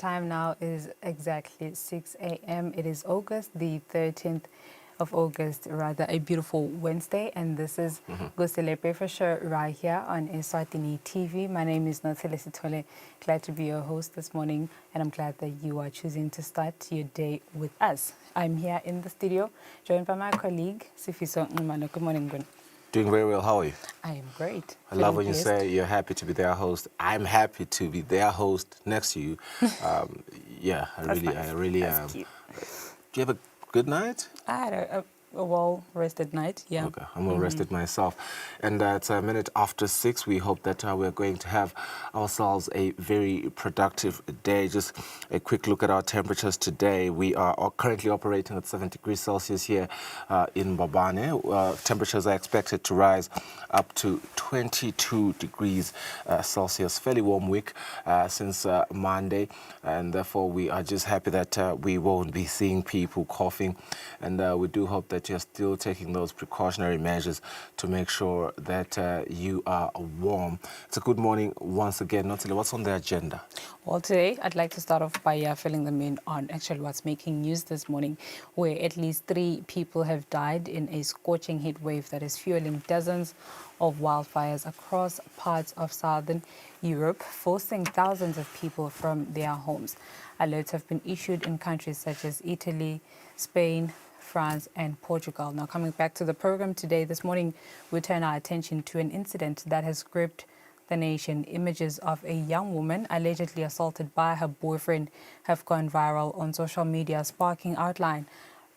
time now is exactly 6 a.m. It is August, the 13th of August, rather a beautiful Wednesday, and this is Kusile Breakfast Show right here on Eswatini TV. My name is Nathile Sitole. Glad to be your host this morning, and I'm glad that you are choosing to start your day with us. I'm here in the studio, joined by my colleague, Sifiso Ngumano. Good morning, Gun. Doing very well. How are you? I am great. I love when you say you're happy to be their host. I'm happy to be their host next to you. Yeah, I really am. Do you have a good night? I had a well-rested night, yeah. Okay, I'm well-rested myself. And it's a minute after 6. We hope that we're going to have ourselves a very productive day. Just a quick look at our temperatures today. We are currently operating at 7 degrees Celsius here in Mbabane. Temperatures are expected to rise up to 22 degrees Celsius. Fairly warm week since Monday. And therefore, we are just happy that we won't be seeing people coughing. And we do hope that you're still taking those precautionary measures to make sure that you are warm. It's a good morning once again. Natalie, what's on the agenda? Well, today I'd like to start off by filling them in on actually what's making news this morning, where at least 3 people have died in a scorching heat wave that is fueling dozens of wildfires across parts of southern Europe, forcing thousands of people from their homes. Alerts have been issued in countries such as Italy, Spain, France and Portugal. Now, coming back to the program today, this morning, we turn our attention to an incident that has gripped the nation. Images of a young woman allegedly assaulted by her boyfriend have gone viral on social media, sparking online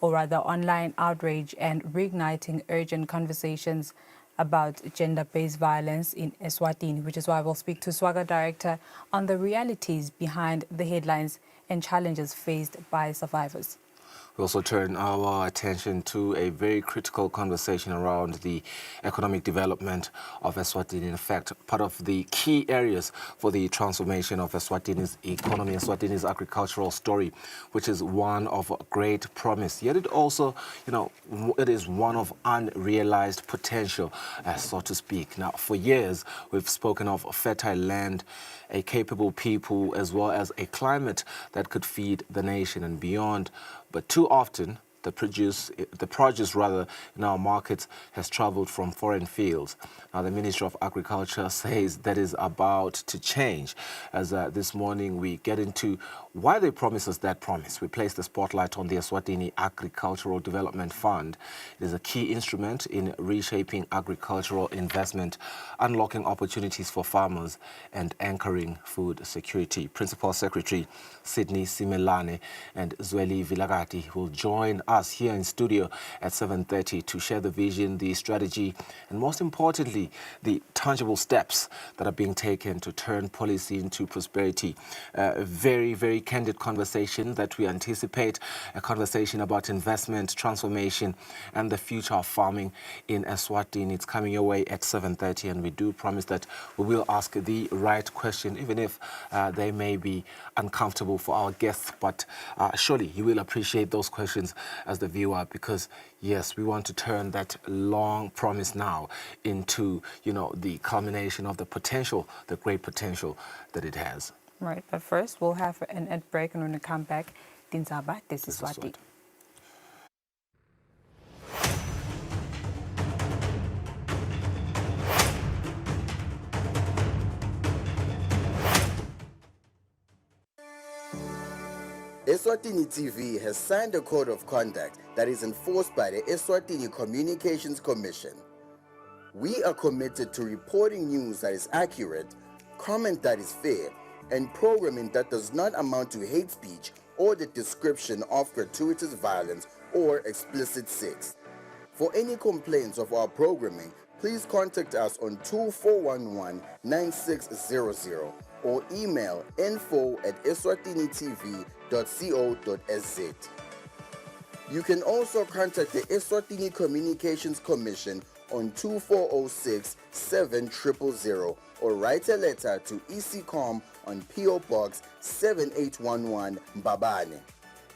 outrage and reigniting urgent conversations about gender-based violence in Eswatini, which is why we'll speak to SWAGA Director on the realities behind the headlines and challenges faced by survivors. We also turn our attention to a very critical conversation around the economic development of Eswatini. In fact, part of the key areas for the transformation of Eswatini's economy, Eswatini's agricultural story, which is one of great promise. Yet it also, it is one of unrealized potential, so to speak. Now, for years, we've spoken of fertile land, a capable people, as well as a climate that could feed the nation and beyond. But too often, the produce in our markets has traveled from foreign fields. Now, the Ministry of Agriculture says that is about to change. As this morning we get into why they promise us that promise. We place the spotlight on the Eswatini Agricultural Development Fund. It is a key instrument in reshaping agricultural investment, unlocking opportunities for farmers and anchoring food security. Principal Secretary Sydney Simelane and Zweli Vilagati will join us here in studio at 7:30 to share the vision, the strategy, and most importantly, the tangible steps that are being taken to turn policy into prosperity. A very, very candid conversation that we anticipate, a conversation about investment, transformation, and the future of farming in Eswatini. It's coming your way at 7:30, and we do promise that we will ask the right question, even if they may be uncomfortable for our guests. But surely you will appreciate those questions as the viewer, because yes, we want to turn that long promise now into, the culmination of the potential, the great potential that it has. Right, but first we'll have an ad break, and when we come back, Dinzaba, this is Swati. Eswatini TV has signed a code of conduct that is enforced by the Eswatini Communications Commission. We are committed to reporting news that is accurate, comment that is fair, and programming that does not amount to hate speech or the description of gratuitous violence or explicit sex. For any complaints of our programming, please contact us on 2411-9600 or email info@eswatinitv.co.za. You can also contact the Eswatini Communications Commission on 2406-7000 or write a letter to ECCOM on PO Box 7811 Mbabane.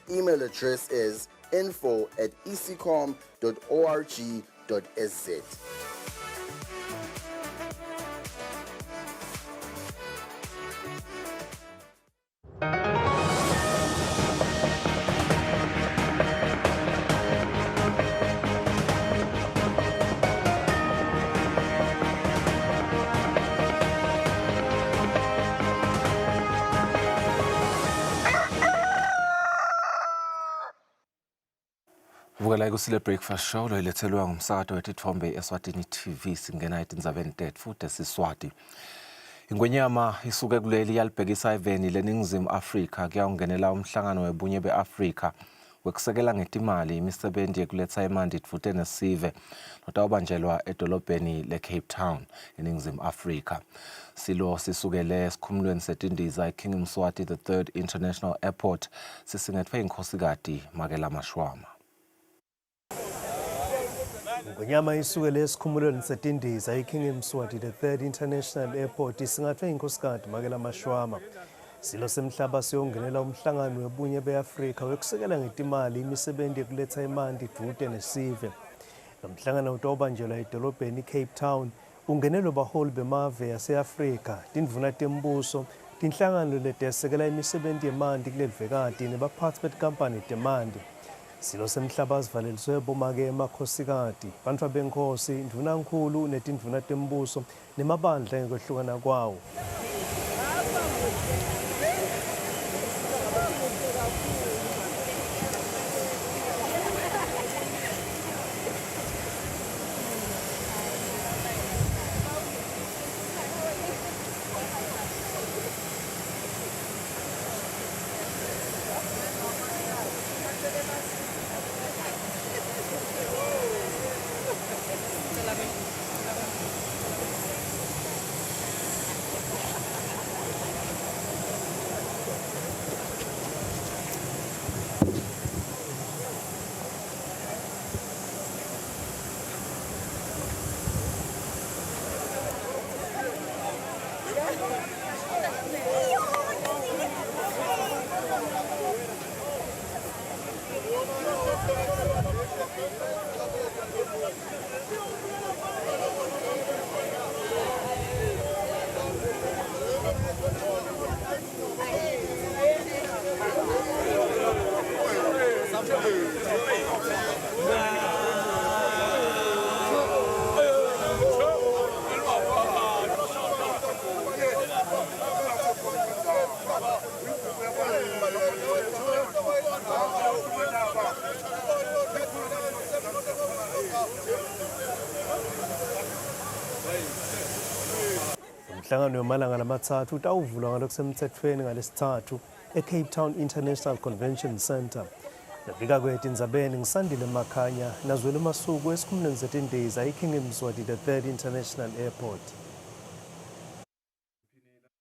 Email address is info@ecom.org.sz. Uvukela Kusile Breakfast Show lo ilethelwa ngumsakazo wetithombe Eswatini TV singena etindzabeni tethu futhi esiswati. Ingwenyama isuke kuleli yalibhekisa eveni leNingizimu Afrika kuyawungenela umhlangano webunye beAfrika wekusekela ngetimali imisebenzi yekuletha imali itfute nesive notawubanjelwa edolobheni leCape Town eNingizimu Afrika. Silo sisukele esikhumulweni setindiza eKing Mswati the 3rd International Airport sisingethwe inkhosikati Makela Mashwama. Ingwenyama isukele esikhumulweni setindiza eKing Mswati the 3rd International Airport isingathwe inkhosikati Makela Mashwama. Silo semhlaba siyongenela umhlangano webunye beAfrika wekusekela ngetimali imisebenzi yekuletha imali idvute nesive. Lo mhlangano utawubanjelwa edolobheni Cape Town ungenelwe baholi bemave yase-Afrika, tindvuna tembuso, tinhlangano letesekela imisebenzi yemandi kulelivekati nebaphatsi betikampani temandi. Silo semhlaba sivaleliswe bomake emakhosikati, bantfu benkhosi, indvunankulu netindvuna tembuso nemabandla ngekwehlukana kwawo. Umhlangano wemalanga lamathathu utawuvulwa ngalokusemthethweni ngalesithathu eCape Town International Convention Center. Nabika kwetindzabeni ngisandile Makhanya nazwele masuku esikhumulweni setindiza eKing Mswati the 3rd International Airport.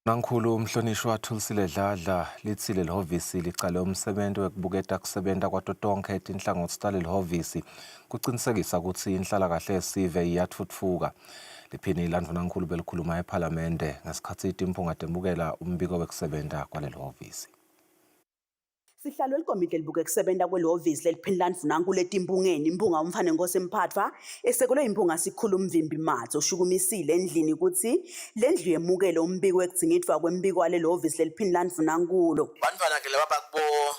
Nankulu umhlonishwa Kusile Dladla litsile lihhovisi licale umsebenzi wekubuketa kusebenta kwato tonke tinhlangothi talelihhovisi kucinisekisa ukuthi inhlalakahle yesive iyatfutfuka. Liphini landvunankulu belikhuluma ePhalamende ngesikhathi itimpunga tembukela umbiko wekusebenta kwalelihhovisi. Sihlalo elikomiti elibuke kusebenta kwelihhovisi leliphini landvunankulu etimpungeni impunga umfana Nkosi Mphathwa esekelwe impunga sikhulu Mvimbi Mathe oshukumisile endlini ukuthi lendlu yemukele umbiko wekudzingidwa kwembiko walelihhovisi leliphini landvunankulu. Bantwana ke laba bakubo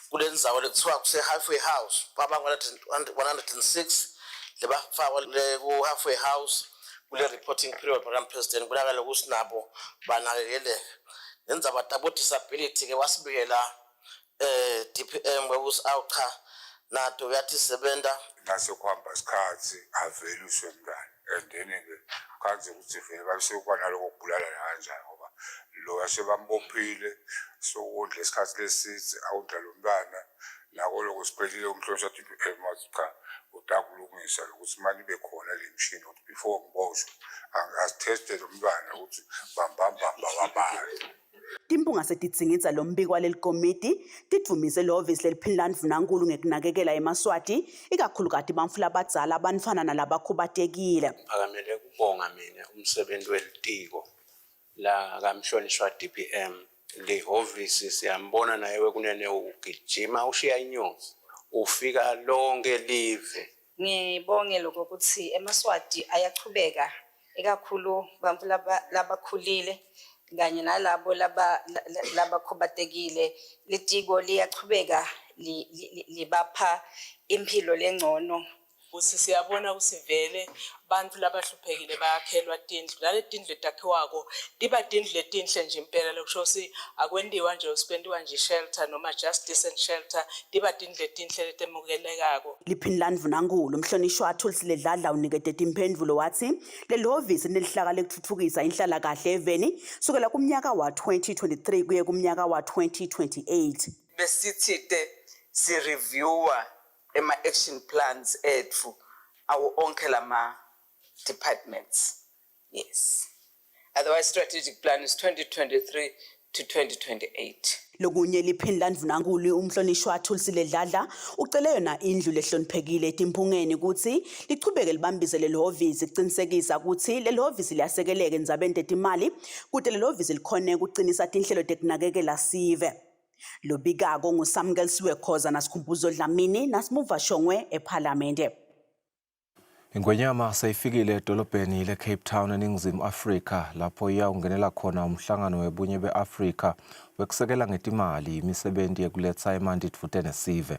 kulendzawo lekuthiwa kuse halfway house baba 106 lebafakwa ku halfway house kule reporting period program president kulakala kusinabo banakelele nendzaba tabo disability ke wasibikela DPM wekusa nato yathi sebenta nasekuhamba isikhathi aveluswe mntana and then ke kanze ukuthi vele basekwana lokubulala kanjani ngoba lo yasebambophile sokudla isikhathi lesithi awudlala umntana nako lokusiphelile umhlonishwa DPM wathi cha utakulungisa ukuthi manje ibe khona le machine ukuthi before ngiboshwe angasitested umntwana ukuthi bambamba wabali. Timpunga setitsingidza lo mbiko walelikomiti tidvumise lihhovisi leliphini landvunankulu ngekunakekela emaswati ikakhulukati bantfu labadzala abanifana nalabakhubatekile. Phakamele kubonga mina umsebenzi welitiko la kamhlonishwa DPM lihhovisi siyambona naye kunene ugijima ushiya inyosi ufika lonke live. Ngibonge lokho ukuthi emaswati ayachubeka ikakhulu bantfu labakhulile kanye nalabo labakhubatekile litiko liyachubeka libapha impilo lengcono ukuthi siyabona ukuthi vele bantu labahluphekile bayakhelwa tindlu lale tindlu etakhiwako tiba tindlu letinhle nje impela lokusho ukuthi akwendiwa nje uspendiwa nje shelter noma just decent shelter tiba tindlu letinhle letemukelekako. Liphini Vunangulu umhlonishwa Kusile Dladla unikete imphendvulo wathi leli hhovisi nelihlaka lekuthuthukisa inhlalakahle eveni sukela kumnyaka wa 2023 kuye kumnyaka wa 2028. Besithi si reviewa ema-action plans ethu awo onke lama departments. Yes. Otherwise, strategic plan is 2023 to 2028. Lokunye liphini Vunangulu umhlonishwa Kusile Dladla ucele yona indlu lehloniphekile etimpungeni ukuthi lichubeke libambise leli hhovisi kuqinisekisa ukuthi leli hhovisi liyasekeleka endzabeni tetimali kude leli hhovisi likhone kuqinisa tinhlelo tekunakekela sive. Lobikako nguSamkelisiwe Khoza nasikhumbuzo Dlamini nasimuva Shongwe eParliament. Ingwenyama seyifikile edolobheni le-Cape Town eNingizimu Afrika lapho iyawungenela khona umhlangano webunye be-Afrika wekusekela ngetimali imisebenti yekuletha emanditfute nesive.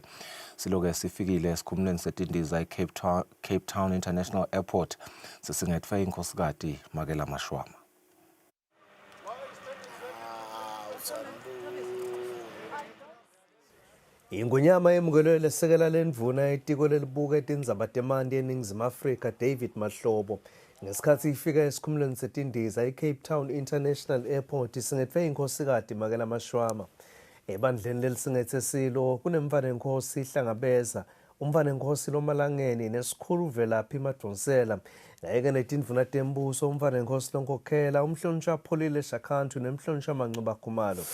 Siloke sifikile esikhumulweni setindiza eCape Town International Airport sesingetfwe inkhosikati Makela Mashwama. Ingwenyama yemukelwe lesekela lendvuna etiko lelibuka etindzaba temandi eNingizimu Afrika David Mahlobo ngesikhathi ifika esikhumulweni setindiza eCape Town International Airport isingetfwe inkhosikati Makela Mashwama. Ebandleni lelisingethe silo kunemfanenkosi ihlangabeza umfanenkosi lomalangeni nesikhulu Velaphi Madonsela kayeke netindvuna tembuso umfanenkosi lonkokhela umhlonishwa Pholile Shakhantu nemhlonishwa Manxiba Khumalo.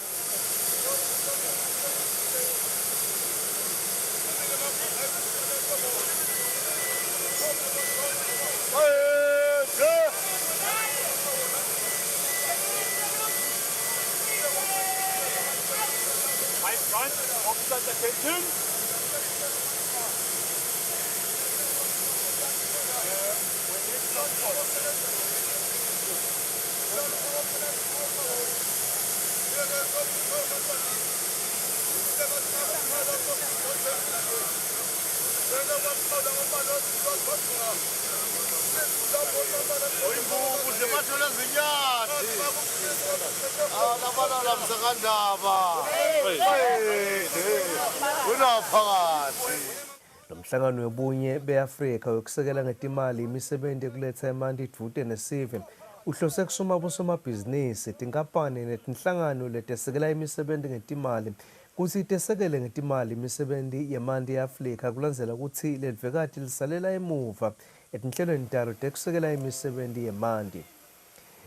Lomhlangano webunye beAfrika wekusekela ngetimali imisebenti ekuletha emanditfute nesive uhlose kusoma bosomabhizinisi tinkampani netinhlangano letesekela imisebenti ngetimali kutsi itesekele ngetimali imisebenti yemandi yeAfrika kulandzela kutsi lelivekati lisalela emuva etinhlelweni talo tekusekela imisebenti yemandi.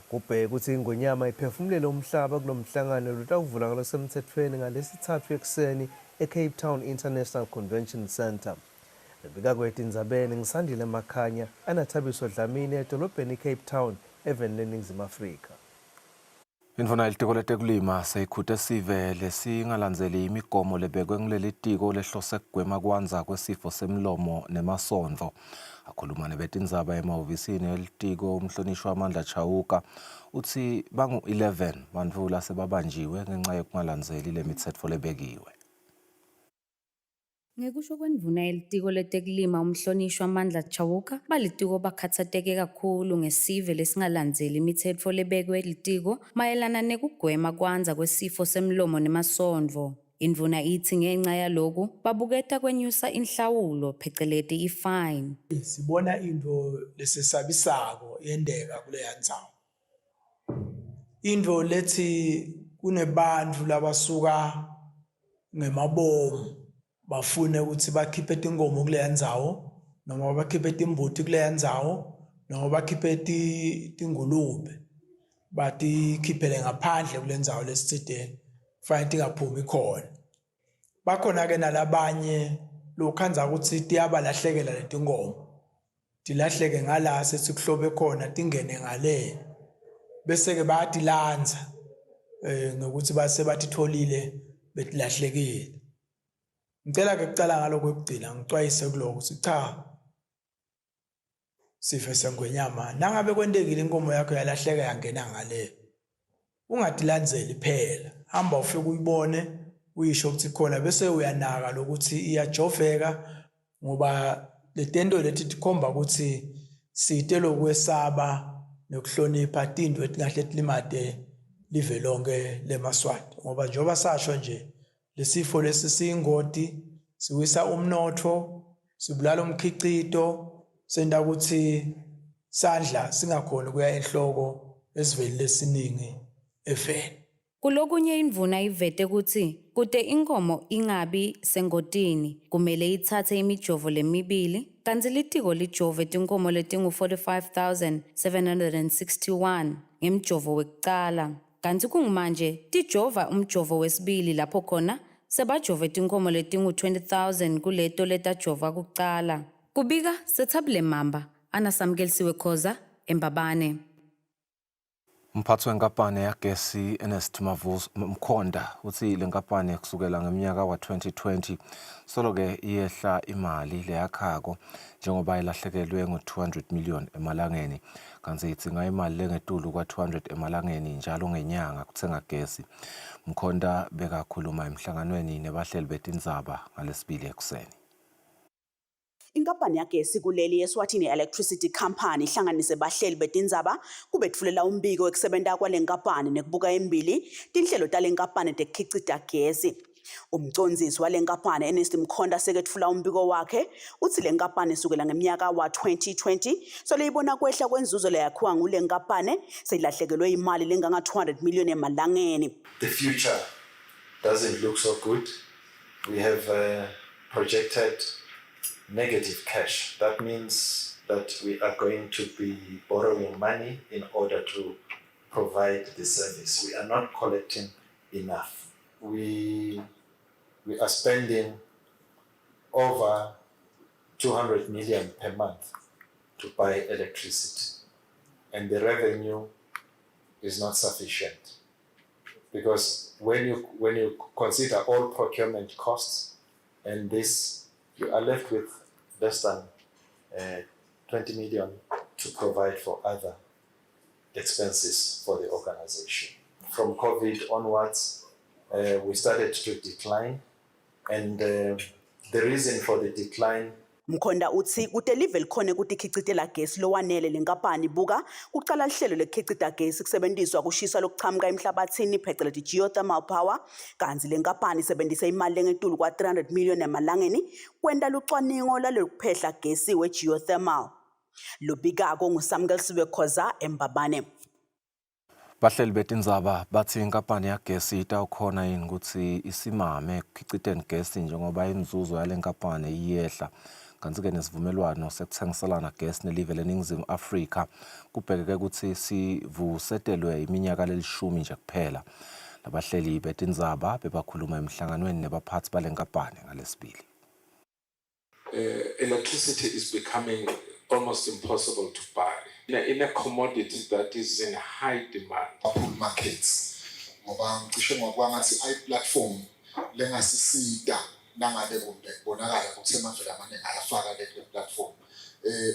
Kubheka ukuthi ingwenyama iphefumulela umhlaba kulomhlangano lutawuvula ngalosemthethweni ngalesithathu ekuseni eCape Town International Convention Center. Lebika kwetindzabeni ngisandile Makhanya anathabiso Dlamini edolobheni Cape Town eveni leNingizimu Afrika. Indvuna yelitiko letekulima seyikhute sive lesingalandzeli imigomo lebekwe nguleli tiko lehlose kugwema kwandza kwesifo semlomo nemasondlo. Akhuluma nebetindzaba emahhovisini elitiko umhlonishwa Amandla Chauka utsi bangu-11 bantfu lasebabanjiwe ngenxa yokungalandzeli lemitsetfo lebekiwe. Ngekusho kwendvuna yelitiko letekulima umhlonishwa Amandla Chauka balitiko bakhatsateke kakhulu ngesive lesingalandzeli imitsetfo lebekwe litiko mayelana nekugwema kwandza kwesifo semlomo nemasondvo. Indvuna itsi ngenxa yaloku babuketa kwenyusa inhlawulo pheceleti i-fine. Sibona into lesesabisako yendeka kuleya ndzawo. Into lethi kunebantfu labasuka ngemabomu bafune ukuthi bakhiphe tinkomo kuleya ndzawo noma bakhiphe timbuti kuleya ndzawo noma bakhiphe tingulube batikhiphele ngaphandle kule ndzawo lesithideni kufanele tingaphumi khona. Bakhona ke nalabanye lokhanza ukuthi tiyabalahlekela letinkomo tilahleke ngala sesikuhlobe khona tingene ngale bese ke bayatilanza ngokuthi base batitholile betilahlekile. Ngicela ke kucala ngaloko ekugcina ngicwayise kuloko ukuthi cha sife sengwenyama nangabe kwentekile inkomo yakho yalahleka yangena ngale ungatilandzeli phela hamba ufike uyibone uyisho ukuthi khona bese uyanaka lokuthi iyajoveka ngoba Le tendo leti tikhomba ukuthi sitelo kwesaba nokuhlonipha tindwe etingahle tilimade live lonke leMaswati ngoba njengoba sasho nje lesifo lesi siyingoti siwisa umnotho sibulala umkhicito senda ukuthi sandla singakhona kuya enhloko esiveli lesiningi efeni. Kulokunye indvuna ivete ukuthi kude inkomo ingabi sengotini kumele ithathe imijovo lemibili kanti litiko lijove tinkomo letingu 45,761 ngemjovo wekucala kanti kungumanje tijova umjovo wesibili lapho khona sebajove tinkomo letingu 20,000 kuleto letajova kucala. Kubika Sethabile Mamba anasamkelisiwe Khoza eMbabane. Umphathi wenkampani yagesi Ernest Mkhonda uthi le nkampani kusukela ngeminyaka wa-2020 solo-ke iyehla imali leyakhako njengoba ilahlekelwe ngo-200 million emalangeni kanti idzinga imali lengetulu kwa-200 emalangeni njalo ngenyanga kuthenga gesi. Mkhonda bekakhuluma emhlanganweni nebahleli betindzaba ngalesibili ekuseni. Inkampani yagesi kuleli Eswatini Electricity Company ihlanganise bahleli betindzaba kubetfulela umbiko wekusebenta kwale nkampani nekubuka embili tinhlelo tale nkampani tekukhicita gesi. Umcondzisi wale nkampani Ernest Mkhonda seketfula umbiko wakhe uthi le nkampani sukela ngeminyaka wa-2020 soleyibona kwehla kwenzuzo leyakhiwa ngule nkampani seyilahlekelwe imali lenganga 200 million emalangeni. The future doesn't look so good. We have projected negative cash. That means that we are going to be borrowing money in order to provide the service. We are not collecting enough. We are spending over 200 million per month to buy electricity, and the revenue is not sufficient because when you consider all procurement costs and this, you are left with less than 20 million to provide for other expenses for the organization. From COVID onwards, we started to decline, and the reason for the decline. Mkhonda uthi kute live likhone ukuthi ikhicitela gesi lowanele le nkampani buka kuqala lihlelo lekhicita gesi kusebenziswa kushisa lokuchamuka emhlabathini phecelezi geothermal power kanti le nkampani isebenzisa imali lengetulu kwa 300 million emalangeni kwenta lucwaningo lalokuphehla gesi we geothermal. Lubikako ngusamkelisiwe Khoza eMbabane. Bahleli betindzaba bathi inkampani yagesi itawukhona yini ukuthi isimame ekukhiciteni gesi njengoba inzuzo yale nkampani iyehla kanti-ke nesivumelwano sekuthengiselana gesi nelive leNingizimu Afrika kubhekeke ukuthi sivusetelwe iminyaka lelishumi nje kuphela. Labahleli betindzaba bebakhuluma emhlanganweni nebaphathi bale nkampani ngalesibili. Electricity is becoming almost impossible to buy. In a commodity that is in high demand. Pool markets. Ngoba ngisho ngokwangathi i-platform lengasisida nangabe bonakala ukuthi emavele amaningi ayafaka le platform.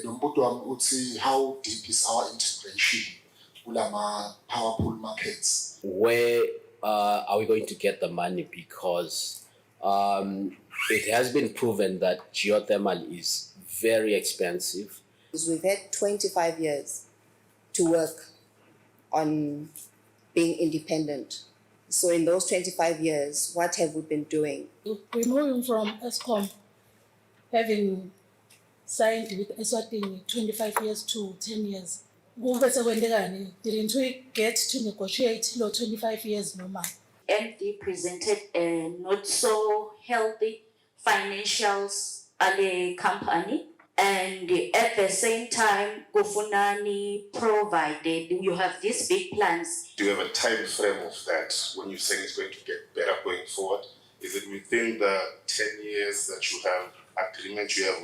Lo mbuto wami uthi how deep is our integration kulama power pool markets? Where are we going to get the money? Because it has been proven that geothermal is very expensive. We've had 25 years to work on being independent. So in those 25 years, what have we been doing? We're moving from Eskom, having signed with Eswatini 25 years to 10 years. Didn't we get to negotiate 25 years no more? MD presented a not so healthy financials at the company, and at the same time, Gofunani provided, you have these big plans. Do you have a time frame of that when you're saying it's going to get better going forward? Is it within the 10 years that you have agreement you have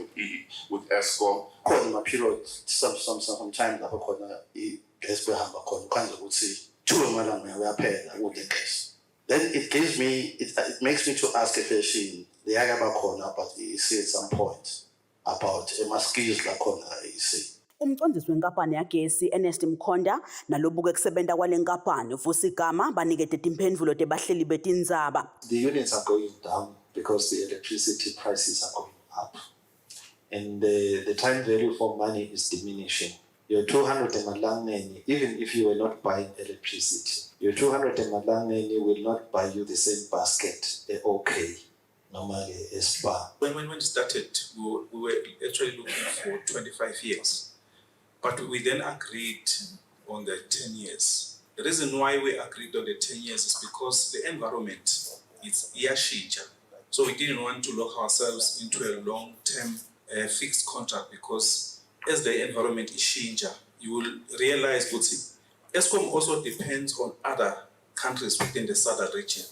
with Eskom? Khona period sometimes lapho khona igas behamba khona kwanza ukuthi 2 amalanga uyaphela with the gas. Then it makes me to ask a question, the yaka bakhona, but you see at some point about skills la khona you see. Umcondzisi wenkampani yagesi Ernest Mkhonda nalobuke kusebenta kwale nkampani uvusa igama banikete timphendvulo tebahleli betindzaba. The units are going down because the electricity prices are going up. and the time value for money is diminishing. Your 200 emalangeni, even if you were not buying electricity, your 200 emalangeni will not buy you the same basket, okay, normally a spa. When it started, we were actually looking for 25 years, but we then agreed on the 10 years. The reason why we agreed on the 10 years is because the environment is yashinja. So we didn't want to lock ourselves into a long-term fixed contract, because as the environment is changing, you will realize that Eskom also depends on other countries within the southern region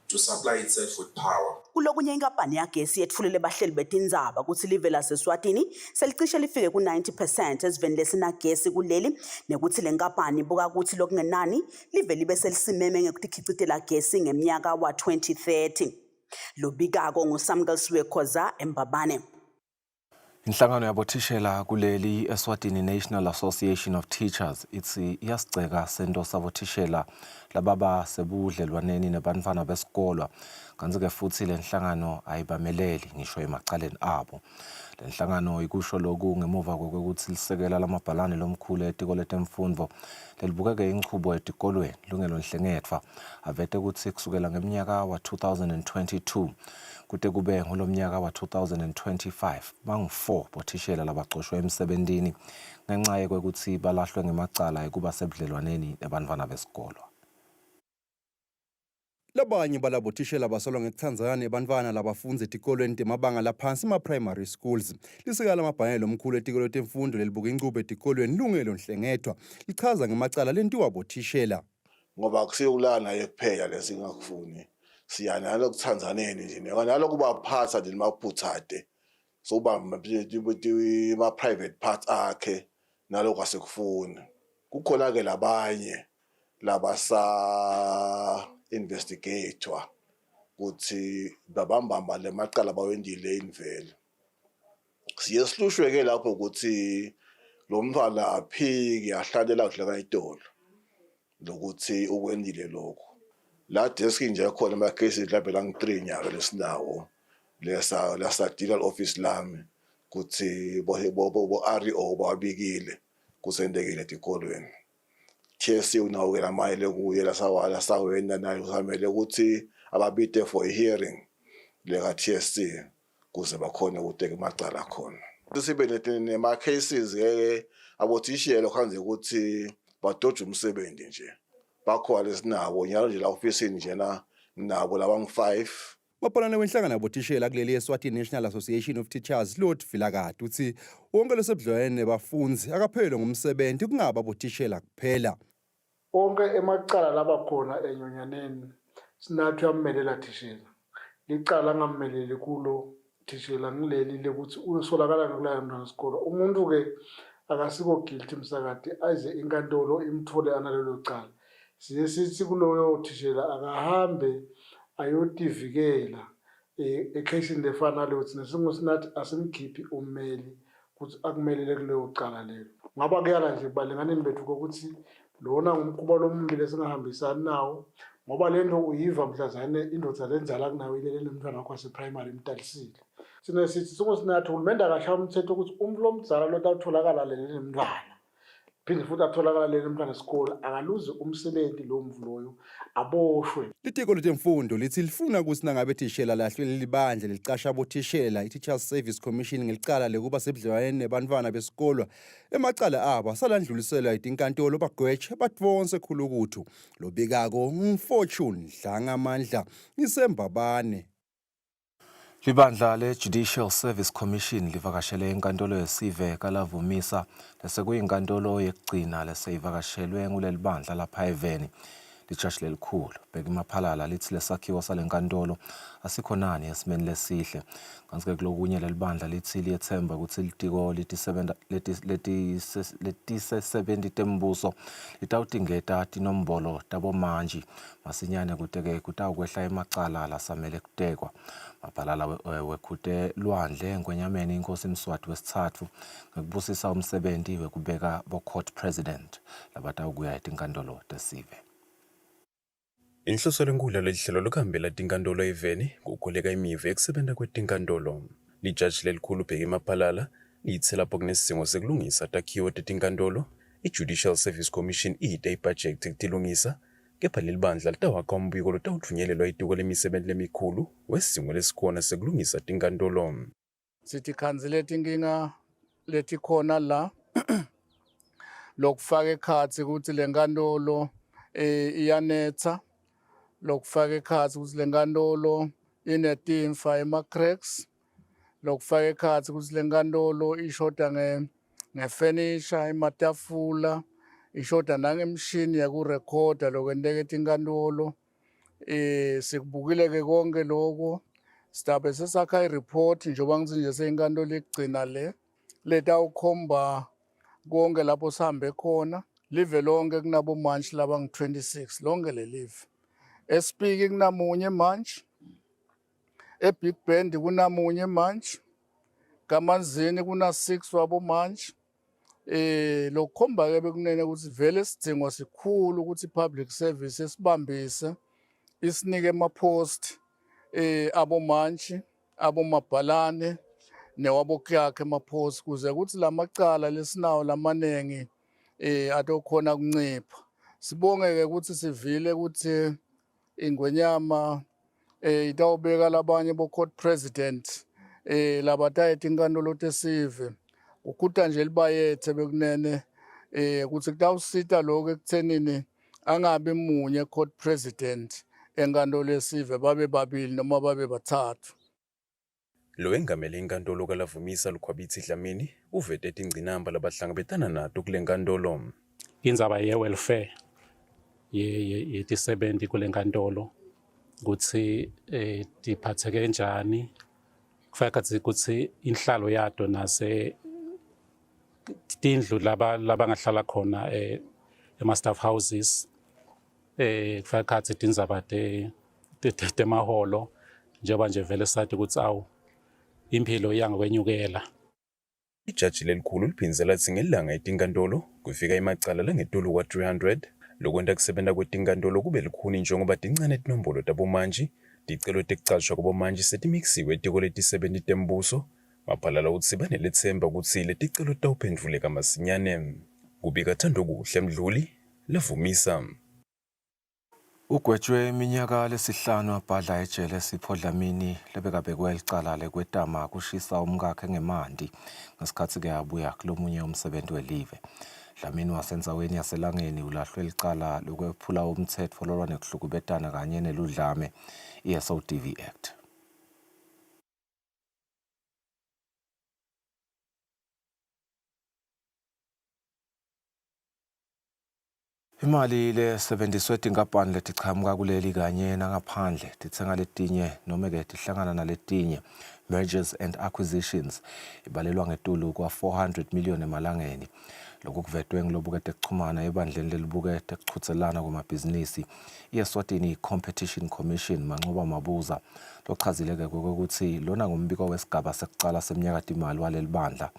to supply itself with power. Kulokunye inkampani yagesi yetfulele bahleli betindzaba ukuthi live laseSwatini selicishe lifike ku-90% eziveni lesinagesi kuleli, nekuthi le nkampani ibuka ukuthi lokungenani live libe selisimeme ngekutikhicitela gesi ngemnyaka wa-2030. Lobikako nguSamuel Siwekhoza eMbabane. Inhlangano yabothishela kuleli Eswatini National Association of Teachers ithi iyasiceka sento sabothishela lababa sebudlelwaneni nebantfwana besikolo, kanti-ke futhi le nhlangano ayibameleli ngisho emacaleni abo. Le nhlangano ikusho lokhu ngemuva kokuthi lisekela lamabhalane lomkhulu etiko letemfundvo lelibukeke inchubo etikolweni lungelo nhlengetfwa avete ukuthi kusukela ngeminyaka wa-2022 kude kube ngolomnyaka wa-2025 bangu-4 bothishela labaxoshwe emsebentini ngenxa yokuthi balahlwe ngemacala ekuba sebudlelwaneni nebantfwana besikolo. Labanye balabothishela basolwa ngekutsandzana nebantfwana labafundza etikolweni temabanga laphansi ma-primary schools. Lisekela lamabhalane lomkhulu etiko letemfundo lelibuka inchubo etikolweni lungelo nhlengetfwa lichaza ngemacala lentiwa bothishela. Ngoba kusiyokulana yekuphela lesingakufuni. Siyanalo kutsandzaneni nje nalo kubaphatha nje maphuthade. Soba ma private parts akhe nalo kwasekufuni. Kukhona ke labanye labasa investigator ukuthi babambamba le macala bawendile invele. Siyesihlushwe ke lapho ukuthi lo mfana aphiki ahlalela kudleka itolo lokuthi ukwendile lokho. La desk nje khona ama cases labela ngi3 nyaka lesinawo lesa deal office lami kuthi bo REO babikile kusendekile etikolweni. TSC unawo ke lamayele kuye lasawala sawena nayo usamele ukuthi ababite for a hearing leka TSC kuze bakhona ukuteka amacala khona. Sibe nema cases ke abothishela khanze ukuthi badoje umsebenzi nje. Bakho lesinabo nyalo nje la officeini njena nabo labangu5. Maphalane wenhlangano yabothishela kuleli Eswatini National Association of Teachers Lord Vilakade uthi wonke lesebudlelwane nebafundzi akaphelwe ngumsebenzi kungaba abothishela kuphela. Onke emacala labakhona enyonyaneni sinathi uyamelela thishela. Licala ngameleli kulo thishela ngileli lekuthi usolakala ngokulaya umntwana wesikolo. Umuntu ke akasiko guilty msakade ayize inkantolo imthole analelo cala. Sithi kuloyo thishela akahambe ayotivikela ekhasini lefana leyo thina singosinathi asimkhiphi ummeli ukuthi akumelele kuleyo cala lelo. Ngaba kuyala nje balenganeni bethu ukuthi lona ngumkhuba lombi lesingahambisani nawo ngoba lento uyiva mhlazane indoda lenzala kunawe ilele nomntwana wakho waseprimary imtalisile. Sina sithi singosinathi uhulumende akashaya umthetho ukuthi umuntu lomdzala lo tawutholakala lele nemntwana phinde futhi atholakala lele umntwana esikole akaluzi umsebenzi lo mvuloyo aboshwe. Litiko letemfundo lithi lifuna ukuthi nangabe thishela lahlwe lelibandla licasha abothishela i-Teachers Service Commission ngelicala lekuba sebudlelwaneni nebantfwana besikolo emacala abo asalandluliselwa itinkantolo bagwetshe badvonse khulukuthu. Lobikako ngumfortune dlangamandla ngisembabane. Libandla le-Judicial Service Commission livakashele inkantolo yesive kalavumisa lesekuyinkantolo yekugcina leseyivakashelwe nguleli bandla lapha eveni. Lijaji lelikhulu Bheki Maphalala lithi lesakhiwo salenkantolo asikhonani esimeni lesihle. Kanti-ke kulokunye leli bandla lithi liyethemba ukuthi litiko letisebenti tembuso litawutingeta tinombolo tabomanji masinyane kute-ke kutawukwehla emacala lasamele kutekwa. Maphalala wekhute lwandle ngwenyameni inkosi Mswati wesithathu ngekubusisa umsebenzi wekubeka bo-court president labatawukuya etinkantolo tesive. Inhloso lenkulu lelihlelo lokuhambela tinkantolo eveni kukhuleka imiva ekusebenta kwetinkantolo. Lijaji lelikhulu Bheki Maphalala litse lapho kunesidingo sekulungisa takhiwo tetinkantolo, i-Judicial Service Commission iyite ibhajethi kutilungisa, kepha leli bandla litawakha umbiko lotawuthunyelelwa itiko lemisebenti lemikhulu wesidingo lesikhona sekulungisa tinkantolo. Sitikhandzile tinkinga letikhona la lokufaka ekhatsi ukuthi le nkantolo iyanetsa, lokufaka ekhatsi ukuthi le nkantolo inetimfa ema-cracks, lokufaka ekhatsi ukuthi le nkantolo ishoda ngefurniture, imatafula, ishoda nangemishini yakurekhoda lokwenteka etinkantolo. Sikubukile-ke konke lokho, sitabe sesakha iripoti njengoba ngithi nje seyinkantolo ekugcina letawukhomba konke lapho sihambe khona. Live lonke kunabomantshi labangu-26 lonke le live. Espiki kunamunye manje, eBig Bend kunamunye manje, Kamanzini kuna 6 wabomantshi. Lokukhomba-ke bekunene ukuthi vele sidingo sikhulu ukuthi public service esibambise isinike ama-post abomantshi, abomabhalane newabokuyakha ema-post kuze kuthi lamacala lesinawo lamanengi atokhona kuncipha. Sibonge-ke ukuthi sivile ukuthi ingwenyama itawubeka labanye bo-court president labataya tinkantolo tesive. Ukuta nje libayethe bekunene ukuthi kutawusita lokho ekuthenini angabi munye court president enkantolo yesive babe babili noma babe bathathu. Lo wengamele inkantolo kaLavumisa Lukhwabitsi Dlamini uvete tingcinamba labahlangabetana nato kule nkantolo. Indzaba ye-welfare yetisebenti kule nkantolo ukuthi tiphatheke njani, kufaka ukuthi inhlalo yato nase tindlu labangahlala khona ema-staff houses, kufaka ukuthi tindzaba temaholo njengoba nje vele sathi ukuthi awu impilo iyangokwenyukela. Ijaji lelikhulu liphindze latsi ngelilanga etinkantolo kufika imacala langetulu kwa-300 lokwenta kusebenta kwetinkantolo kube likhuni njengoba tincane tinombolo tabomantshi ticelo tekucashwa kwabomantshi setimiksiwe etiko letisebenti tembuso. Maphalala utsi baneletsemba kutsi leticelo tawuphendvuleka masinyane. Kubika Thandokuhle Mdluli, Lavumisa. Ugwetshwe iminyaka lesihlanu abhadla ejele eSipho Dlamini lebekabekwe licala lekwetama kushisa umkakhe ngemanti ngesikhatsi-ke abuya kulomunye umsebenzi welive. Dlamini wasendzaweni yaseLangeni ulahlwe licala lokwephula umtsetfo lolwa nekuhlukubetana kanye neludlame i-SODV Act. Imali lesebenziswe tinkampani letichamuka kuleli kanye nangaphandle titsenga letinye noma-ke tihlangana naletinye mergers and acquisitions ibalelwa ngetulu kwa 400 million emalangeni. Lokhu kuvetwe ngilobukete kuchumana ebandleni lelibukete kuchutselana kwamabhizinisi i-Eswatini Competition Commission Mancoba Mabuza lochazileke ukuthi lona ngumbiko wesigaba sekucala semnyakatimali waleli bandla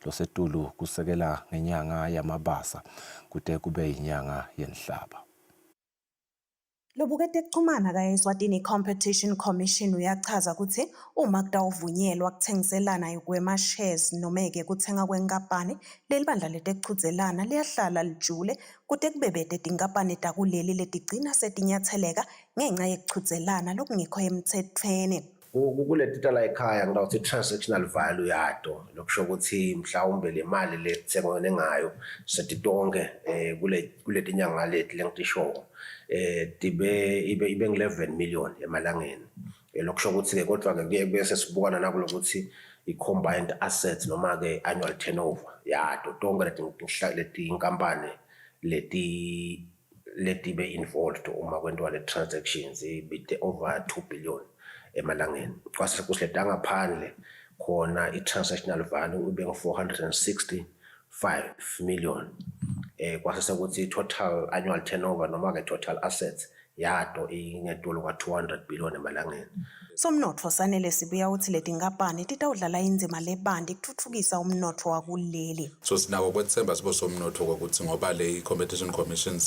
losetulu kusekela ngenyanga yamabasa kude kube inyanga yenhlaba. Lobukete kuchumana ka-Eswatini Competition Commission uyachaza ukuthi uma kutawuvunyelwa kuthengiselana kwema-shares noma-ke kuthenga kwenkampani, leli bandla letekuchudzelana liyahlala lijule kude kubebete tinkampani takuleli letigcina setinyatheleka ngenxa yekuchudzelana lokungekho emtsetfweni. Kuleti tala ekhaya ngidawuthi transactional value yato lokusho ukuthi mhlawumbe le mali lethengwe ngayo setitonke kuleti nyanga leti lengitisho ibe nge-11 million emalangeni. Lokusho ukuthi ke kodwa ke kuye bese sibukana nakulokuthi i-combined assets noma ke annual turnover yato tonke leti inkampani leti be involved uma kwentiwa le transactions ibite over 2 billion emalangeni. Kwase kusiledanga phandle khona i-transactional value ube nge-465 million. Kwase sekuthi total annual turnover noma ke total assets yato ingetolo kwa 200 billion emalangeni. somnotfo sanele sibuya ukuthi leti nkampani titawudlala indzima lebanti kutfutfukisa umnotfo wakuleli. So sinako kwethemba sibo somnotho ukuthi ngoba le competition commission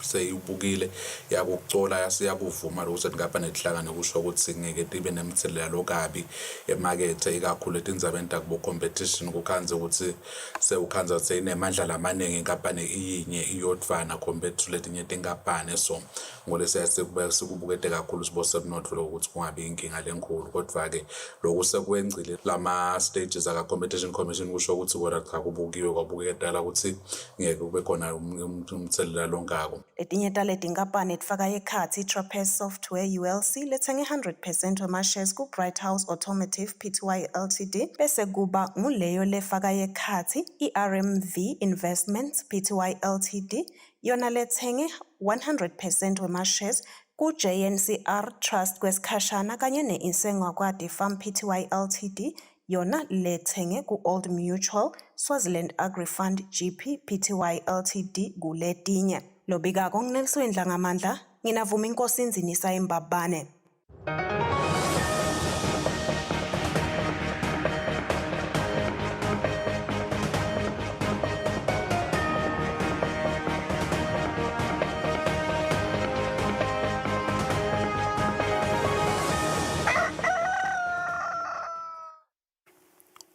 seyibukile yakucola yasiyakuvuma ukuthi inkampani ehlangane kusho ukuthi ngeke tibe nemthelela lokabi emakethe ikakhulu etindzabeni takubo competition kukhanze ukuthi sewukhanza seyinemandla lamaningi inkampani iyinye iyodvana compared to letinye tinkampani so ngolese sikubukete kakhulu sibo somnotho lokuthi kungabi inkinga lenkulu kodwa ke lokhu sekwengcile lama stages aka competition commission kusho ukuthi kodwa cha kubukiwe kwabuketala ukuthi ngeke kube khona umthelela longako. Letinye taleti nkampani etfaka ekhatsi Trapeze Software ULC letsenge 100% wema-shares ku-Bright House Automotive Pty Ltd bese kuba nguleyo lefaka ekhatsi i-RMV Investments Pty Ltd yona letsenge 100% wema-shares ku-JNCR Trust kwesikhashana kanye ne-Insengwakwadi Farm Pty Ltd yona letsenge ku-Old Mutual Swaziland AgriFund GP Pty Ltd kuletinye. Lobikako ngiNelson Dlangamandla, nginavuma inkosi Nzinisa Embabane.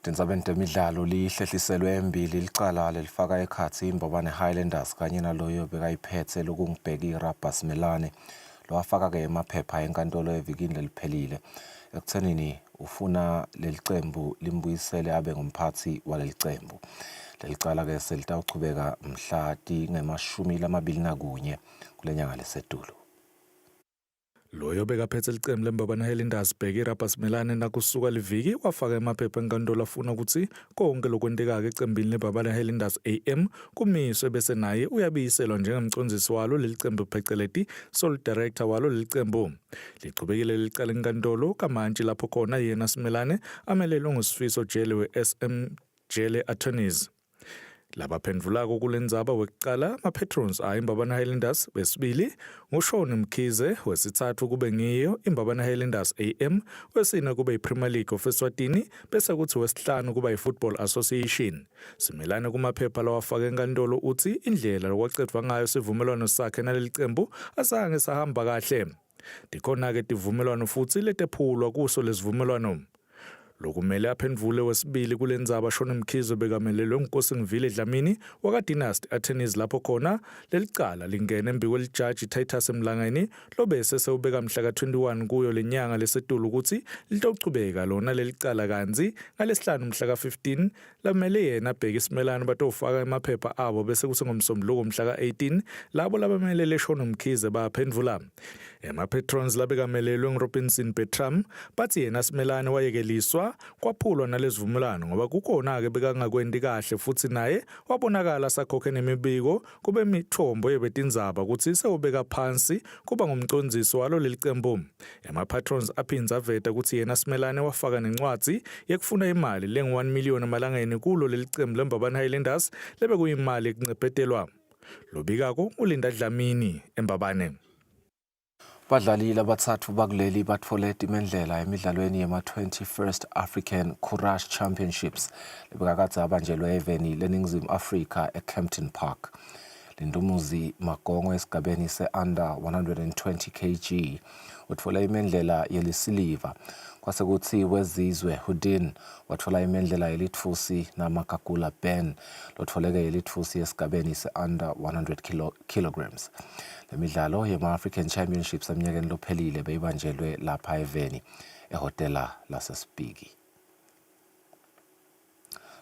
Tindzabeni temidlalo lihlehliselwe embili licala lelifaka ekhatsi imbabane Highlanders kanye naloyo bekayiphethe lokungibheka iRabas Melane lowafaka-ke emaphepha enkantolo evikini leliphelile ekuthenini ufuna lelicembu limbuyisele abe ngumphathi walelicembu. Lelicala-ke selitawuchubeka mhla tingemashumi 21 lesetulu. Loyo bekaphethe licembu lembabane Highlanders bheka iRabas Melane nakusuka liviki wafaka emaphepha enkantolo afuna ukuthi konke lokwenteka-ke ecembini lembabane Highlanders AM kumiswe bese naye uyabiyiselwa njengemcondzisi walo lelicembu pheceleti sole director walo lelicembu. Lichubekile lelicala enkantolo kamantshi lapho khona yena Simelane amelelwe nguSifiso Jele we-SM Jele Attorneys. Labaphendvulako kulendzaba wekucala ama-patrons imbabane Highlanders, wesibili nguShone Mkhize, wesithathu kube ngiyo imbabane Highlanders AM, wesine kube iPremier League of Eswatini bese kuthi wesihlanu kuba iFootball Association. Simelane kumaphepha lawafaka enkantolo uthi indlela lokwacedwa ngayo sivumelwano sakhe nalelicembu azange sahamba kahle. Dikhona-ke tivumelwano futhi letephulwa kuso lesivumelwano. Lokumele aphendvule wesibili kulendzaba Shone Mkhize bekamelelwe nguNkosi Ngivile Dlamini waka-Dynasty Attorneys lapho khona lelicala lingene embi kwelijaji Titus Mlangeni lobese sewubeka mhla ka-21 kuyo lenyanga lesetulu ukuthi litawuchubeka lona lelicala kanzi ngalesihlanu mhla ka-15 lamele yena abheke Simelane batofaka emaphepha abo bese kuthi ngomsombuluko mhla ka-18 labo labamelele Shone Mkhize baphendvula. Ema-patrons labekamelelwe nguRobinson Bertram bathi yena Simelane wayekeliswa kwaphulwa nalezivumelwano ngoba kukhona-ke bekangakwendi kahle futhi naye wabonakala sakhokhe nemibiko kube imithombo yebetindzaba ukuthi sewubeka phansi kuba ngumcondzisi walo lelicembu. Ema-patrons aphindza aveta ukuthi yena Simelane wafaka nencwadzi yekufuna imali lengu-1 million emalangeni kulo lelicembu lembabane Highlanders lebekuyimali ekuncephetelwa. Lobikako uLinda Dlamini Embabane. Badlali labatsatfu bakuleli batfole timendlela emidlalweni yema-21st African Courage Championships lebekakadze abanjelwe eveni leNingizimu Afrika eCampton Park. Lindumuzi Magongo esigabeni se-under 120 kg utfole imendlela yelisiliva kwase kuthi wezizwe Houdin watfola imendlela yelitfusi naMakagula Ben lotfoleke yelitfusi esigabeni se-under 100 kilograms. Lemidlalo yema-African Championships eminyakeni lophelile beyibanjelwe lapha eveni ehotela lasesibhiki.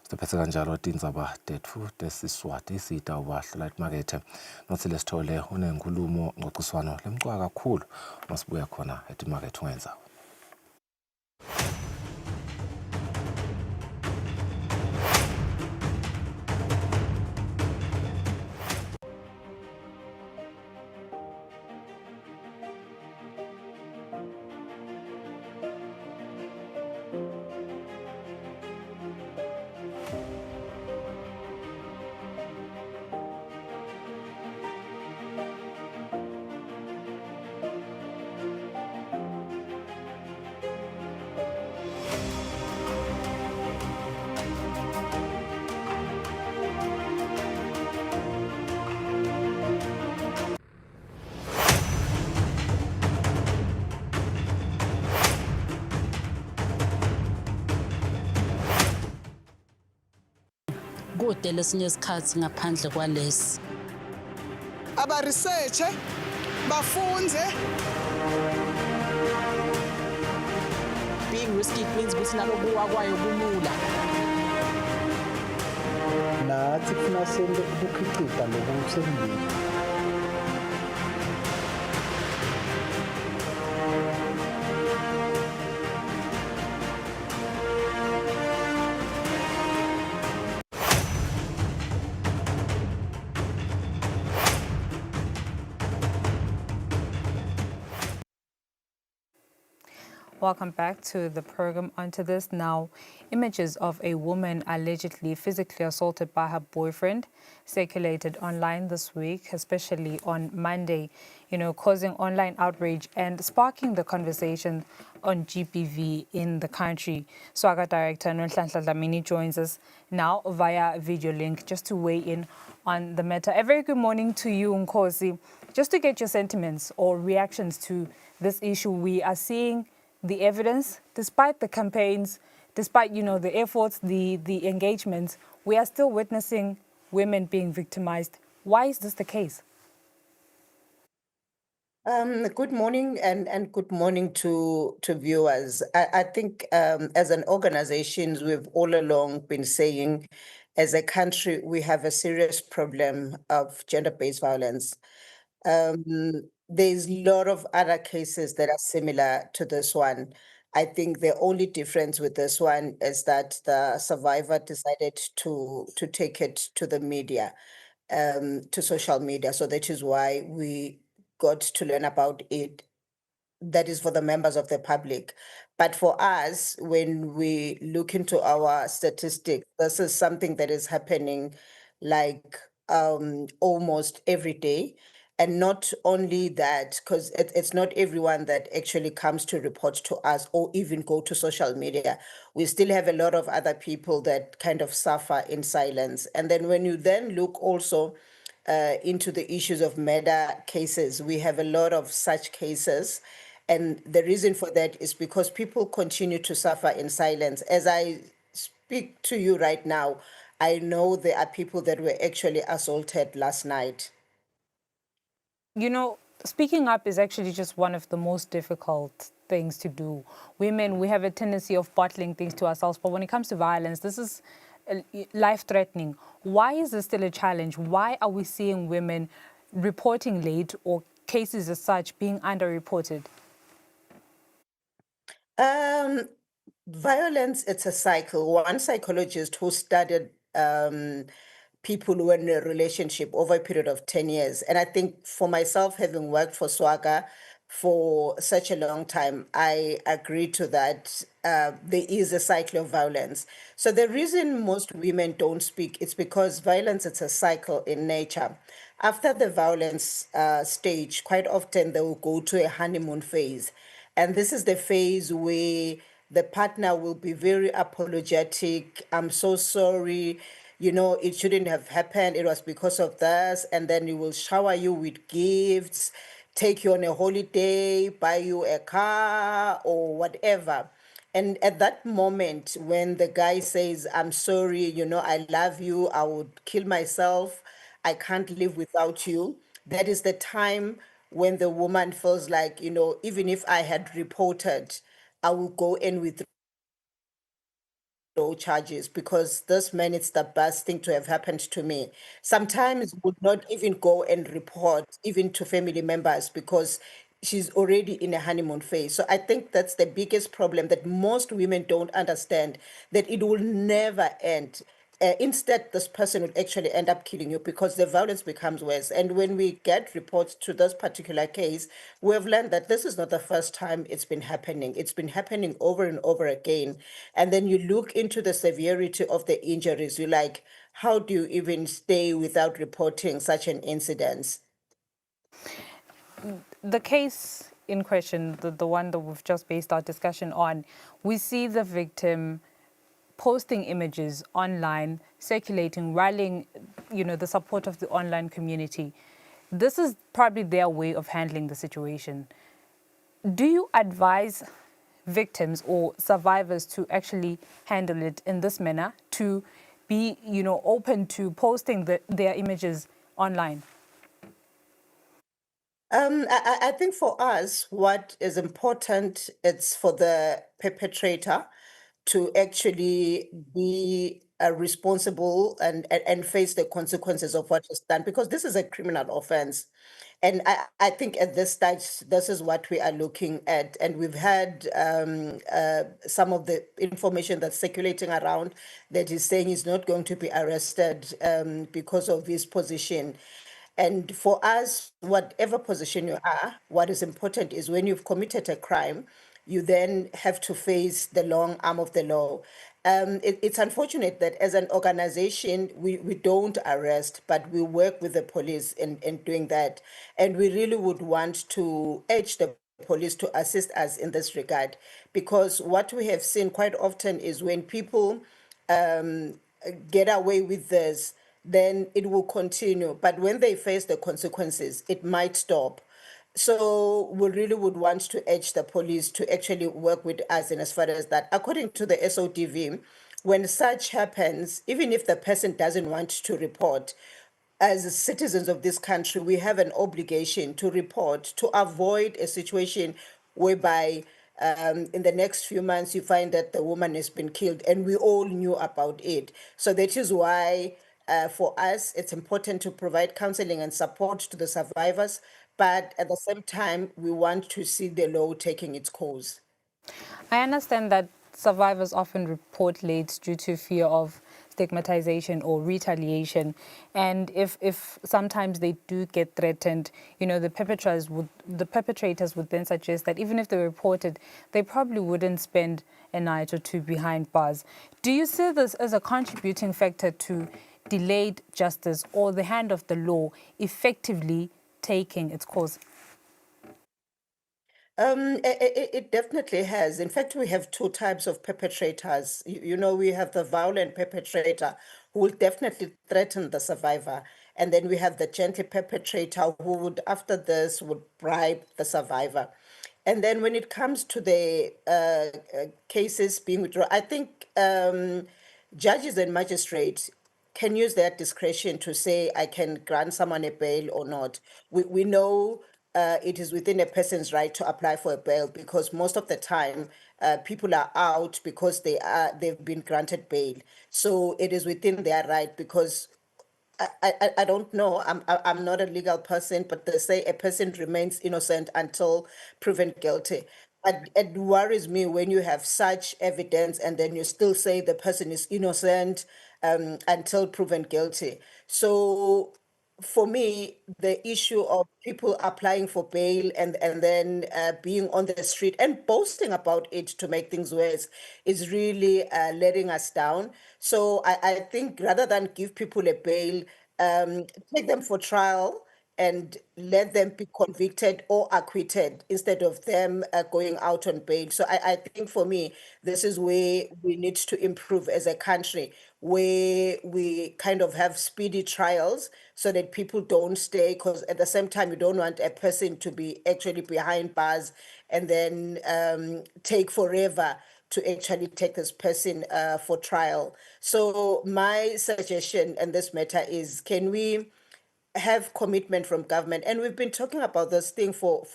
Siphethe kanjalo tindzaba tetfu tesiswati sitawubahlola etimakethe nothi lesithole unenkulumo ngociswano lemcwa kakhulu masibuya khona etimakethe ungenzawo. kude lesinye isikhathi ngaphandle kwalesi. Aba-researche, bafunze. Being risky means ukuthi nalokuwa kwayo kulula. Nathi kufuna senze ukukhicita lokusemndeni. Welcome back to the program. Onto this now. Images of a woman allegedly physically assaulted by her boyfriend circulated online this week, especially on Monday, causing online outrage and sparking the conversation on GBV in the country. SWAGA Director Nonhlanhla Dlamini joins us now via video link just to weigh in on the matter. A very good morning to you, Nkosi. Just to get your sentiments or reactions to this issue, we are seeing the evidence, despite the campaigns, despite, the efforts, the engagements, we are still witnessing women being victimized. Why is this the case? Good morning and good morning to viewers. I think as an organization, we've all along been saying as a country, we have a serious problem of gender-based violence. There's a lot of other cases that are similar to this one. I think the only difference with this one is that the survivor decided to take it to the media, to social media. So that is why we got to learn about it. That is for the members of the public. But for us, when we look into our statistics, this is something that is happening like almost every day. And not only that, because it's not everyone that actually comes to report to us or even go to social media. We still have a lot of other people that kind of suffer in silence. And then when you then look also into the issues of murder cases, we have a lot of such cases. And the reason for that is because people continue to suffer in silence. As I speak to you right now, I know there are people that were actually assaulted last night. Speaking up is actually just one of the most difficult things to do. Women, we have a tendency of bottling things to ourselves, but when it comes to violence, this is life-threatening. Why is this still a challenge? Why are we seeing women reporting late or cases as such being underreported? Violence, it's a cycle. One psychologist who studied people who were in a relationship over a period of 10 years. And I think for myself, having worked for SWAGA for such a long time, I agree to that. There is a cycle of violence. So the reason most women don't speak is because violence, it's a cycle in nature. After the violence stage, quite often they will go to a honeymoon phase. And this is the phase where the partner will be very apologetic. I'm so sorry. It shouldn't have happened. It was because of this. And then he will shower you with gifts, take you on a holiday, buy you a car or whatever. And at that moment, when the guy says, I'm sorry, I love you, I would kill myself, I can't live without you, that is the time when the woman feels like, even if I had reported, I will go in with no charges because this man, it's the best thing to have happened to me. Sometimes would not even go and report even to family members because she's already in a honeymoon phase. So I think that's the biggest problem that most women don't understand, that it will never end. Instead, this person would actually end up killing you because the violence becomes worse. And when we get reports to this particular case, we have learned that this is not the first time it's been happening. It's been happening over and over again. And then you look into the severity of the injuries. You're like, how do you even stay without reporting such an incident? The case in question, the one that we've just based our discussion on, we see the victim posting images online, circulating, rallying, the support of the online community. This is probably their way of handling the situation. Do you advise victims or survivors to actually handle it in this manner, to be, open to posting their images online? I think for us, what is important, it's for the perpetrator to actually be responsible and face the consequences of what is done, because this is a criminal offense. And I think at this stage, this is what we are looking at. And we've had some of the information that's circulating around that is saying he's not going to be arrested because of his position. And for us, whatever position you are, what is important is when you've committed a crime, you then have to face the long arm of the law. It's unfortunate that as an organization, we don't arrest, but we work with the police in doing that. And we really would want to urge the police to assist us in this regard, because what we have seen quite often is when people get away with this, then it will continue. But when they face the consequences, it might stop. So we really would want to urge the police to actually work with us in as far as that. According to the SOTV, when such happens, even if the person doesn't want to report, as citizens of this country, we have an obligation to report to avoid a situation whereby in the next few months you find that the woman has been killed and we all knew about it. So that is why for us, it's important to provide counseling and support to the survivors, but at the same time, we want to see the law taking its course. I understand that survivors often report late due to fear of stigmatization or retaliation. And if sometimes they do get threatened, the perpetrators would then suggest that even if they reported, they probably wouldn't spend a night or two behind bars. Do you see this as a contributing factor to delayed justice or the hand of the law effectively taking its course? It definitely has. In fact, we have two types of perpetrators. We have the violent perpetrator who will definitely threaten the survivor. And then we have the gentle perpetrator who would, after this, would bribe the survivor. And then when it comes to the cases being withdrawn, I think judges and magistrates can use their discretion to say, I can grant someone a bail or not. We know it is within a person's right to apply for a bail, because most of the time people are out because they've been granted bail. So it is within their right, because I don't know. I'm not a legal person, but they say a person remains innocent until proven guilty. But it worries me when you have such evidence and then you still say the person is innocent until proven guilty. So for me, the issue of people applying for bail and then being on the street and boasting about it to make things worse is really letting us down. So I think rather than give people a bail, take them for trial and let them be convicted or acquitted instead of them going out on bail. So I think for me, this is where we need to improve as a country, where we kind of have speedy trials so that people don't stay, because at the same time, you don't want a person to be actually behind bars and then take forever to actually take this person for trial. So my suggestion in this matter is, can we have commitment from government? And we've been talking about this thing for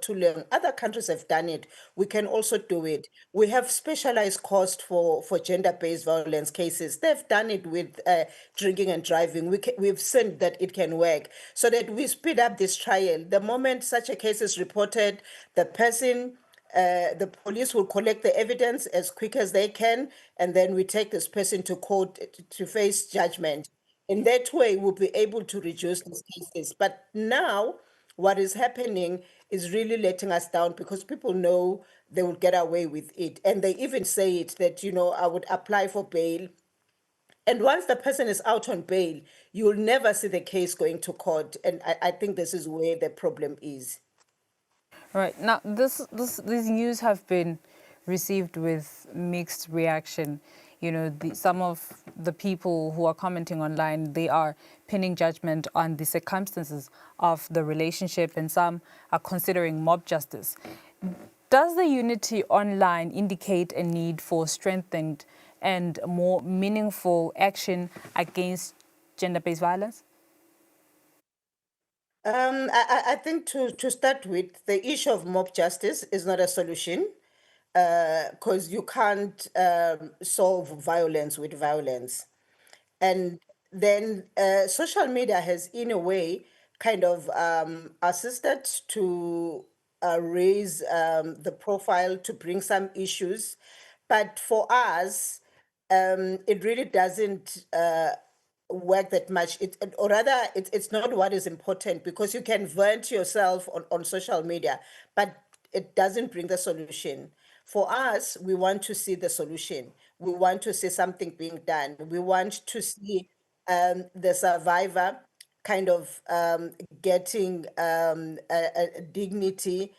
too long. Other countries have done it. We can also do it. We have specialized cost for gender-based violence cases. They've done it with drinking and driving. We've seen that it can work, so that we speed up this trial. The moment such a case is reported, the police will collect the evidence as quick as they can, and then we take this person to court to face judgment. In that way, we'll be able to reduce these cases. But now, what is happening is really letting us down, because people know they will get away with it. And they even say it that, I would apply for bail. And once the person is out on bail, you will never see the case going to court. And I think this is where the problem is. Right. Now, these news have been received with mixed reaction. Some of the people who are commenting online, they are pinning judgment on the circumstances of the relationship, and some are considering mob justice. Does the unity online indicate a need for strengthened and more meaningful action against gender-based violence? I think to start with, the issue of mob justice is not a solution because you can't solve violence with violence. And then social media has, in a way, kind of assisted to raise the profile to bring some issues. But for us, it really doesn't work that much. Or rather, it's not what is important because you can vent yourself on social media, but it doesn't bring the solution. For us, we want to see the solution. We want to see something being done. We want to see the survivor kind of getting a dignity.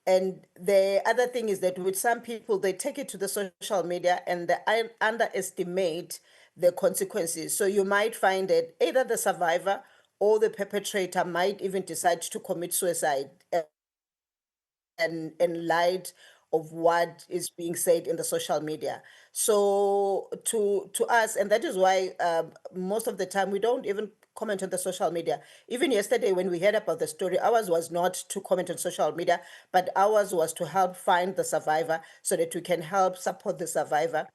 And the other thing is that with some people, they take it to the social media and they underestimate the consequences. So you might find that either the survivor or the perpetrator might even decide to commit suicide and in light of what is being said in the social media. So to us, and that is why most of the time we don't even comment on the social media. Even yesterday when we heard about the story, ours was not to comment on social media, but ours was to help find the survivor so that we can help support the survivor,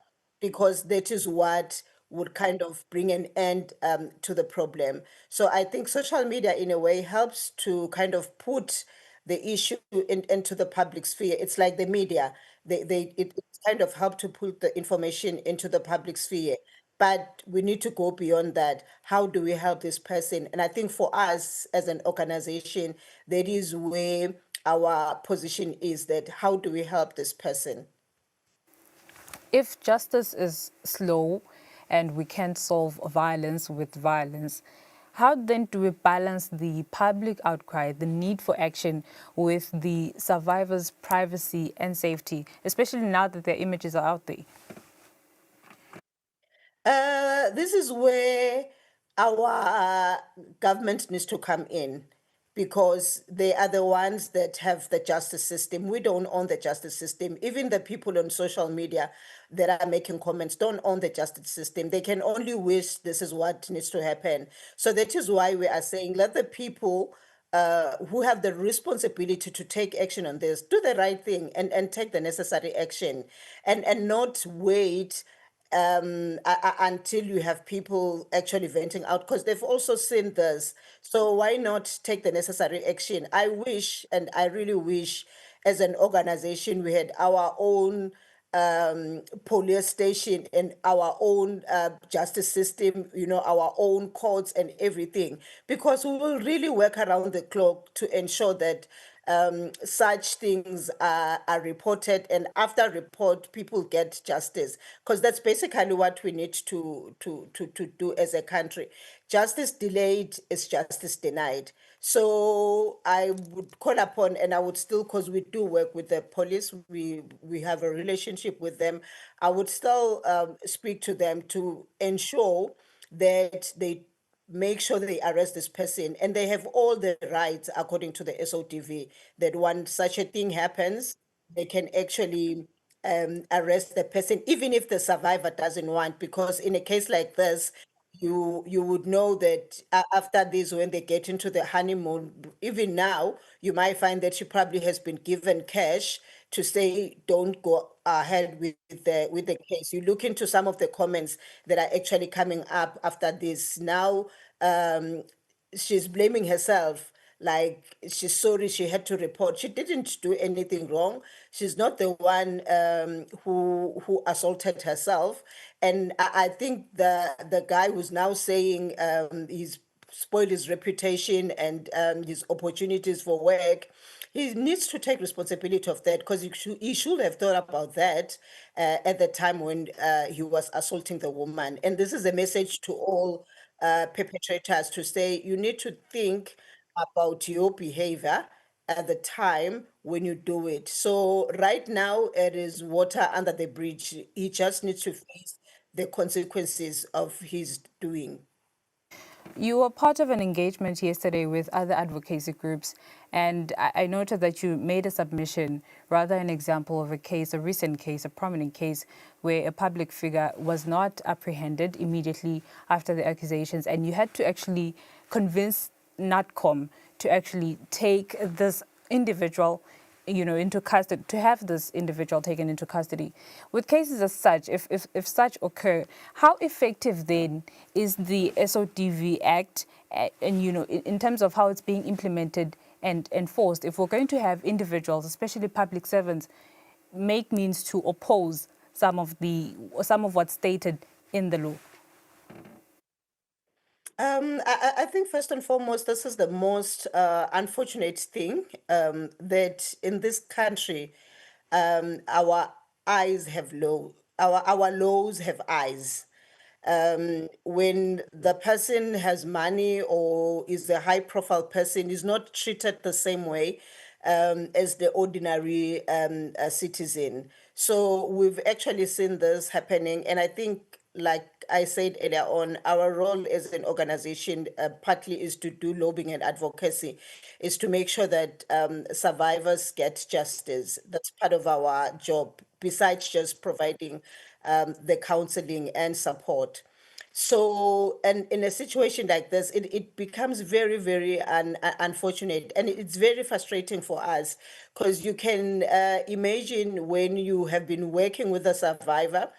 because that is what would kind of bring an end to the problem. So I think social media, in a way, helps to kind of put the issue into the public sphere. It's like the media. It kind of help to put the information into the public sphere. But we need to go beyond that. How do we help this person? And I think for us as an organization, that is where our position is, that how do we help this person? If justice is slow and we can't solve violence with violence, how then do we balance the public outcry, the need for action, with the survivors' privacy and safety, especially now that their images are out there? This is where our government needs to come in, because they are the ones that have the justice system. We don't own the justice system. Even the people on social media that are making comments don't own the justice system. They can only wish this is what needs to happen. So that is why we are saying, let the people who have the responsibility to take action on this do the right thing and take the necessary action, and not wait until you have people actually venting out, because they've also seen this. So why not take the necessary action? I wish, and I really wish, as an organization, we had our own police station and our own justice system, our own courts and everything, because we will really work around the clock to ensure that such things are reported, and after report, people get justice, because that's basically what we need to do as a country. Justice delayed is justice denied. So I would call upon, and I would still, because we do work with the police, we have a relationship with them. I would still speak to them to ensure that they make sure they arrest this person, and they have all the rights according to the SOTV, that when such a thing happens, they can actually arrest the person, even if the survivor doesn't want, because in a case like this, you would know that after this, when they get into the honeymoon, even now, you might find that she probably has been given cash to say don't go ahead with the case. You look into some of the comments that are actually coming up after this now. She's blaming herself, like she's sorry she had to report. She didn't do anything wrong. She's not the one who assaulted herself. And I think the guy who's now saying he's spoiled his reputation and his opportunities for work, he needs to take responsibility of that, because he should have thought about that at the time when he was assaulting the woman. And this is a message to all perpetrators, to say you need to think about your behavior at the time when you do it. So right now it is water under the bridge. He just needs to face the consequences of his doing. You were part of an engagement yesterday with other advocacy groups, and I noted that you made a submission, rather an example of a case, a recent case, a prominent case, where a public figure was not apprehended immediately after the accusations, and you had to actually convince NATCOM to actually take this individual into custody, to have this individual taken into custody. With cases as such, if such occur, how effective then is the SODV Act, and in terms of how it's being implemented and enforced, if we're going to have individuals, especially public servants, make means to oppose some of what's stated in the law? I think first and foremost, this is the most unfortunate thing that in this country, our eyes have our laws have eyes. When the person has money or is a high profile person, is not treated the same way as the ordinary citizen. So we've actually seen this happening, and I think, like I said earlier on, our role as an organization partly is to do lobbying and advocacy, is to make sure that survivors get justice. That's part of our job, besides just providing the counseling and support. So, and in a situation like this, it becomes very, very unfortunate, and it's very frustrating for us, because you can imagine when you have been working with a survivor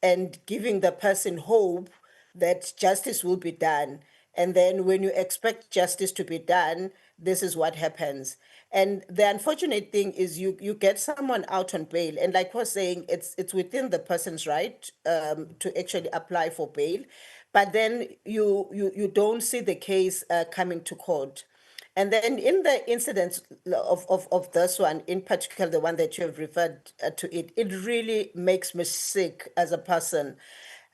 and giving the person hope that justice will be done. And then when you expect justice to be done, this is what happens. And the unfortunate thing is you get someone out on bail, and like I was saying, it's within the person's right to actually apply for bail, but then you don't see the case coming to court. And then in the incidents of this one, in particular, the one that you have referred to, it really makes me sick as a person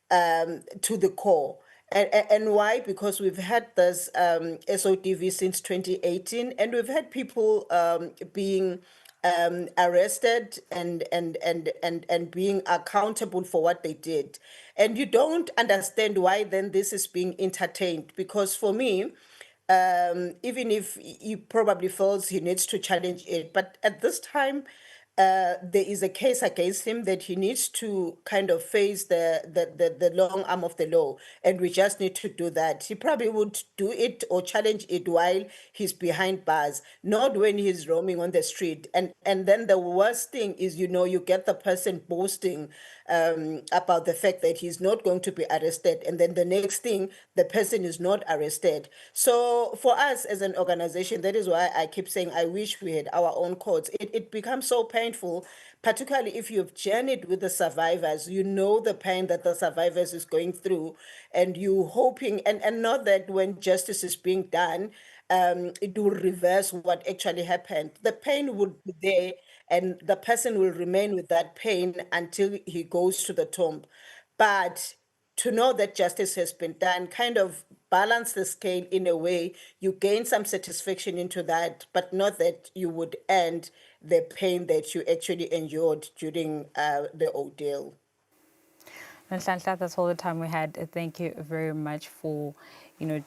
to the core. And why? Because we've had this SOTV since 2018, and we've had people being arrested and being accountable for what they did. And you don't understand why then this is being entertained. Because for me, even if he probably feels he needs to challenge it, but at this time, there is a case against him that he needs to kind of face the long arm of the law, and we just need to do that. He probably would do it or challenge it while he's behind bars, not when he's roaming on the street. And then the worst thing is, you get the person boasting about the fact that he's not going to be arrested, and then the next thing, the person is not arrested. So for us as an organization, that is why I keep saying I wish we had our own courts. It becomes so painful, particularly if you've journeyed with the survivors. You know the pain that the survivors is going through, and you hoping, and not that when justice is being done, it will reverse what actually happened. The pain would be there, and the person will remain with that pain until he goes to the tomb. But to know that justice has been done kind of balance the scale in a way. You gain some satisfaction into that, but not that you would end the pain that you actually endured during the ordeal. Nhlanhla, that's all the time we had. Thank you very much for,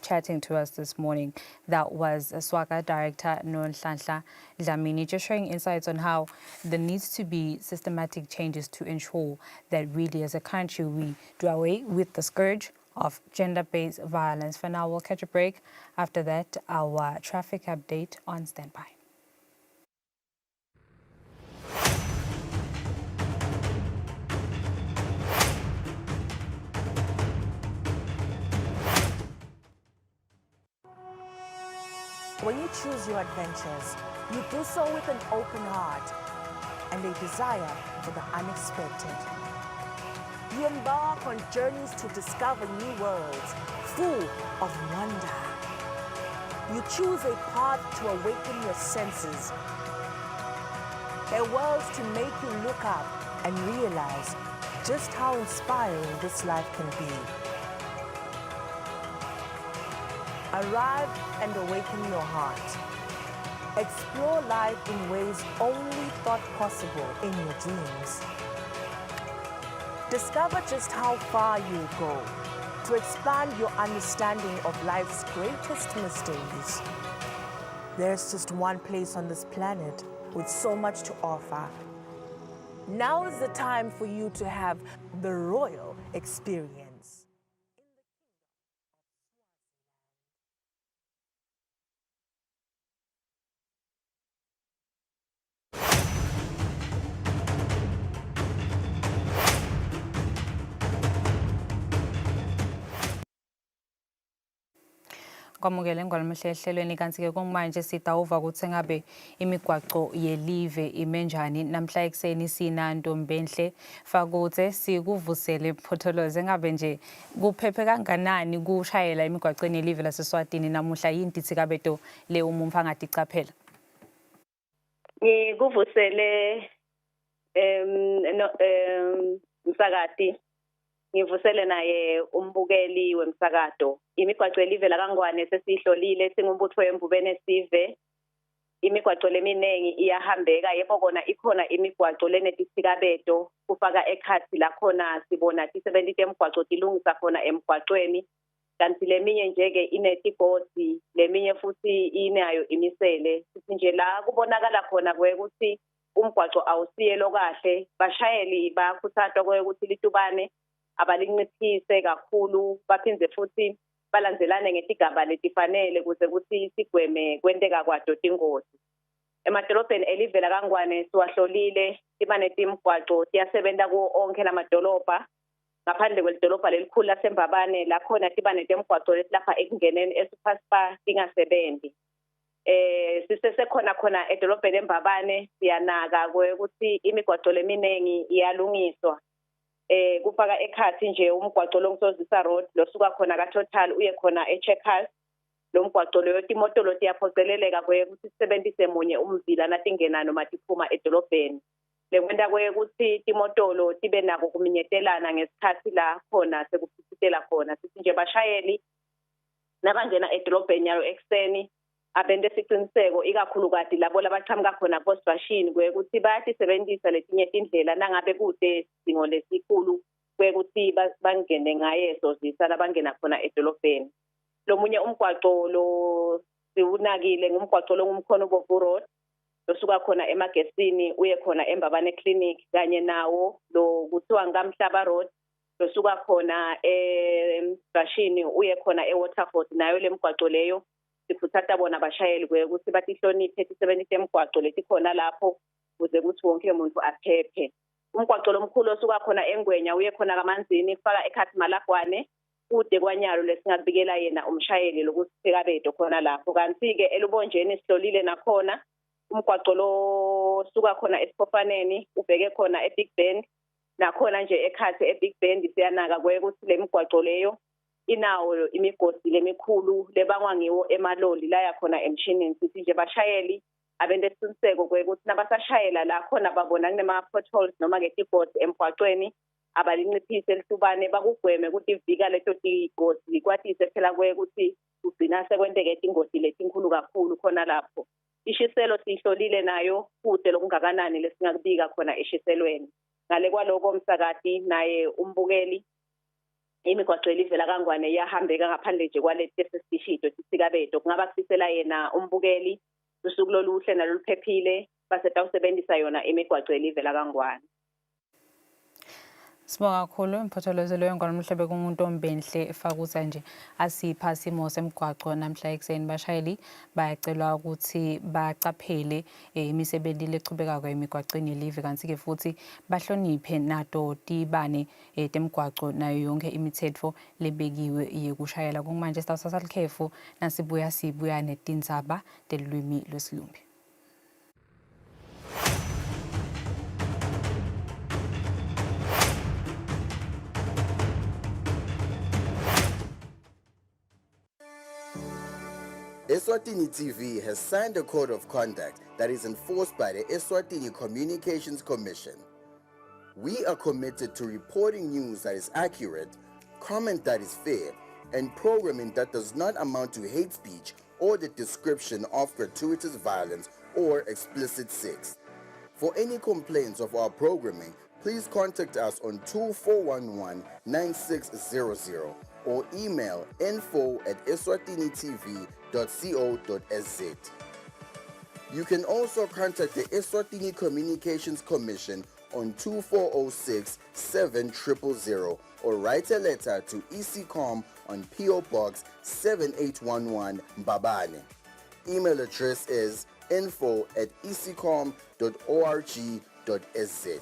chatting to us this morning. That was SWACA Director Nhlanhla Dlamini, just sharing insights on how there needs to be systematic changes to ensure that really as a country we do away with the scourge of gender-based violence. For now, we'll catch a break. After that, our traffic update on standby. When you choose your adventures, you do so with an open heart and a desire for the unexpected. You embark on journeys to discover new worlds full of wonder. You choose a path to awaken your senses, a world to make you look up and realize just how inspiring this life can be. Arrive and awaken your heart. Explore life in ways only thought possible in your dreams. Discover just how far you go to expand your understanding of life's greatest mysteries. There's just one place on this planet with so much to offer. Now is the time for you to have the royal experience. Kwamukele ngolumuhle ehlelweni kanti-ke kumanje sidawuva ukuthi ngabe imigwaqo yelive imenjani. Namhla ekuseni sinantombenhle Fakutse sikuvusele Photholoze. Ngabe nje kuphephe kanganani kushayela emigwaqweni yelive laseSwatini namuhla yini Titsikabeto le umumfu angaticaphela? Ngikuvusele Msakati, ngivusele naye umbukeli wemsakato. Imigwaqo yelive laKangwane sesihlolile singumbutho wembubene sive. Imigwaqo leminengi iyahambeka, yebo kona ikhona imigwaqo lenetitsikabeto kufaka ekhathi lakhona sibona tisebentite emgwaqo tilungisa khona emgwaqweni. Kanti leminye njeke inetigodi, leminye futhi inayo imisele. Sithi nje la kubonakala khona ukuthi umgwaqo awusiyelo kahle, bashayeli bayakhuthazwa ukuthi litubane abalinciphise kakhulu, baphinde futhi balandelane ngetigaba letifanele ukuze ukuthi sigweme kwenteka kwato tingozi. Emadolobheni elive laKangwane siwahlolile, tibanetimgwaqo tiyasebenta kuwo onke lamadolobha. Ngaphandle kwelidolobha lelikhulu laseMbabane lakhona tibanetemgwaqo lesilapha ekungeneni eSuperspa tingasebenzi. Sisesekhona khona edolobheni eMbabane siyanaka ukuthi imigwaqo leminengi iyalungiswa. Kufaka ekhathi nje umgwaqo loNgisozisa Road losuka khona kaTotal uye khona eCheckers. Lo mgwaqo leyo timoto lo tiyaphoceleleka ukuthi sisebenzise munye umzila natingena noma tiphuma edolobheni. Lekwenta ukuthi timoto lo tibe nako kuminyetelana ngesikhathi la khona sekuphithitela khona. Sithi nje bashayeli nabangena edolobheni yalo ekseni abende siqiniseko ikakhulukazi labo labachamuka khona post-fashion ukuthi bayatisebenzisa letinye tindlela nangabe kude sidingo lesikhulu ukuthi bangene ngaye sozisa labangena khona edolobheni. Lo munye umgwaqo lo siwunakile ngumgwaqo longumkhono Bovu Road losuka khona emagesini uye khona eMbabane Clinic kanye nawo lo kuthiwa ngamhlaba Road losuka khona eMfashini uye khona eWaterford. Nayo lemgwaqo leyo sikhuthaza bona abashayeli ukuthi batihloniphe tisebenzise emgwaqo letikhona lapho ukuze ukuthi wonke umuntu aphephe. Umgwaqo lomkhulu osuka khona eNgwenya uye khona kaManzini kufaka ekhathi Malagwane kude kwanyalo lesingabikela yena umshayeli lokuthi Sikabeto khona lapho. Kanti-ke elubonjeni sihlolile nakhona umgwaqo lo suka khona eSiphofaneni ubheke khona eBig Bend nakhona nje ekhathi eBig Bend siyanaka ukuthi le migwaqo leyo inawo imigodi lemikhulu lebangwa ngiwo emaloli la yakhona emshinini. Sithi nje bashayeli abende isiqiniseko ukuthi nabasashayela la khona babona kunema potholes noma ke tigodi emgwaqweni abalinciphise lisubane bakugweme ukuthi ivika leto tigodi kwatise phela ukuthi kugcina sekwenteke tingodi letinkulu kakhulu khona lapho. Ishiselo sihlolile nayo kude lokungakanani lesingakubika khona eshiselweni. Ngale kwaloko Msakati naye umbukeli imigwaqo yelive laKangwane iyahambeka ngaphandle nje kwaleti sesishito Titsikabeto. Kungaba kusisela yena umbukeli usuku loluhle naloluphephile basetawusebenzisa yona imigwaqo yelive laKangwane. Sibonga kakhulu Mphotholoze loyo ngolumuhle bekumuntu ombenhle Fakutse nje asipha simo semgwaqo namhla ekuseni. Bashayeli bayacelwa ukuthi bacaphele imisebenzi lechubeka kwemigwaqweni yelive kanti-ke futhi bahloniphe nato tibane temgwaqo nayo yonke imithetho lebekiwe yekushayela. Kumanje sitawusasa likhefu sibuya netindzaba telulwimi lwesilumbi. Eswatini TV has signed a code of conduct that is enforced by the Eswatini Communications Commission. We are committed to reporting news that is accurate, comment that is fair, and programming that does not amount to hate speech or the description of gratuitous violence or explicit sex. For any complaints of our programming, please contact us on 2411-9600 or email info@eswatinitv.co.za. You can also contact the Eswatini Communications Commission on 2406-7000 or write a letter to ECCOM on PO Box 7811 Mbabane. Email address is info@ecom.org.za.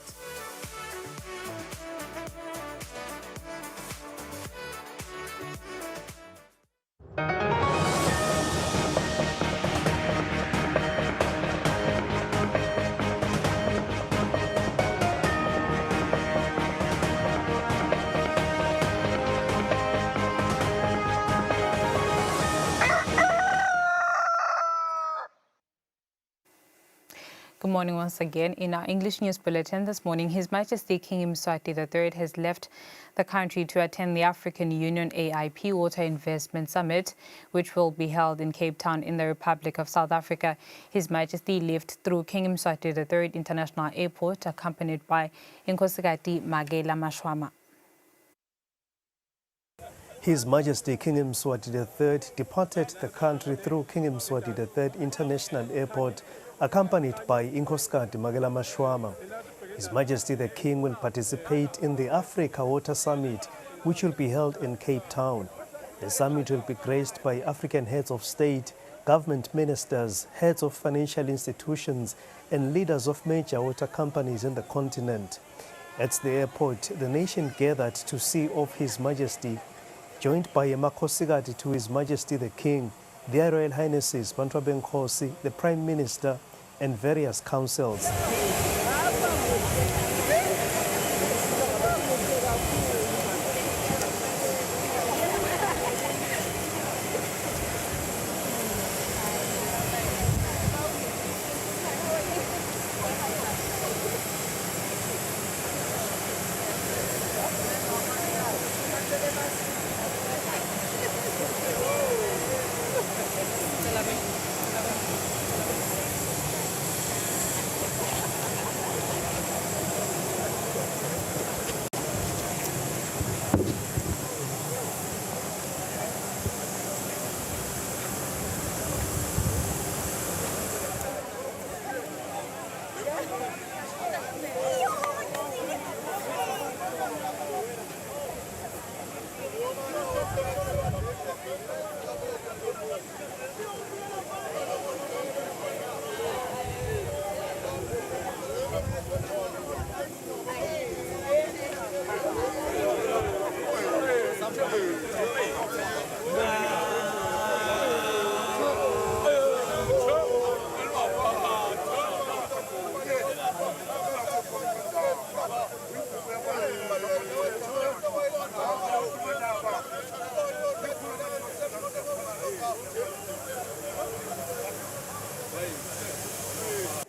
Good morning once again. In our English news bulletin this morning, His Majesty King Mswati III has left the country to attend the African Union AIP Water Investment Summit, which will be held in Cape Town in the Republic of South Africa. His Majesty left through King Mswati III International Airport, accompanied by Inkosikati Magela Mashwama. His Majesty King Mswati III departed the country through King Mswati III International Airport, accompanied by Inkosikati Magela Mashwama. His Majesty the King will participate in the Africa Water Summit, which will be held in Cape Town. The summit will be graced by African heads of state, government ministers, heads of financial institutions, and leaders of major water companies in the continent. At the airport, the nation gathered to see off His Majesty, joined by Makosigati to His Majesty the King, their Royal Highnesses Bantrabe Nkosi, the Prime Minister, and various councils.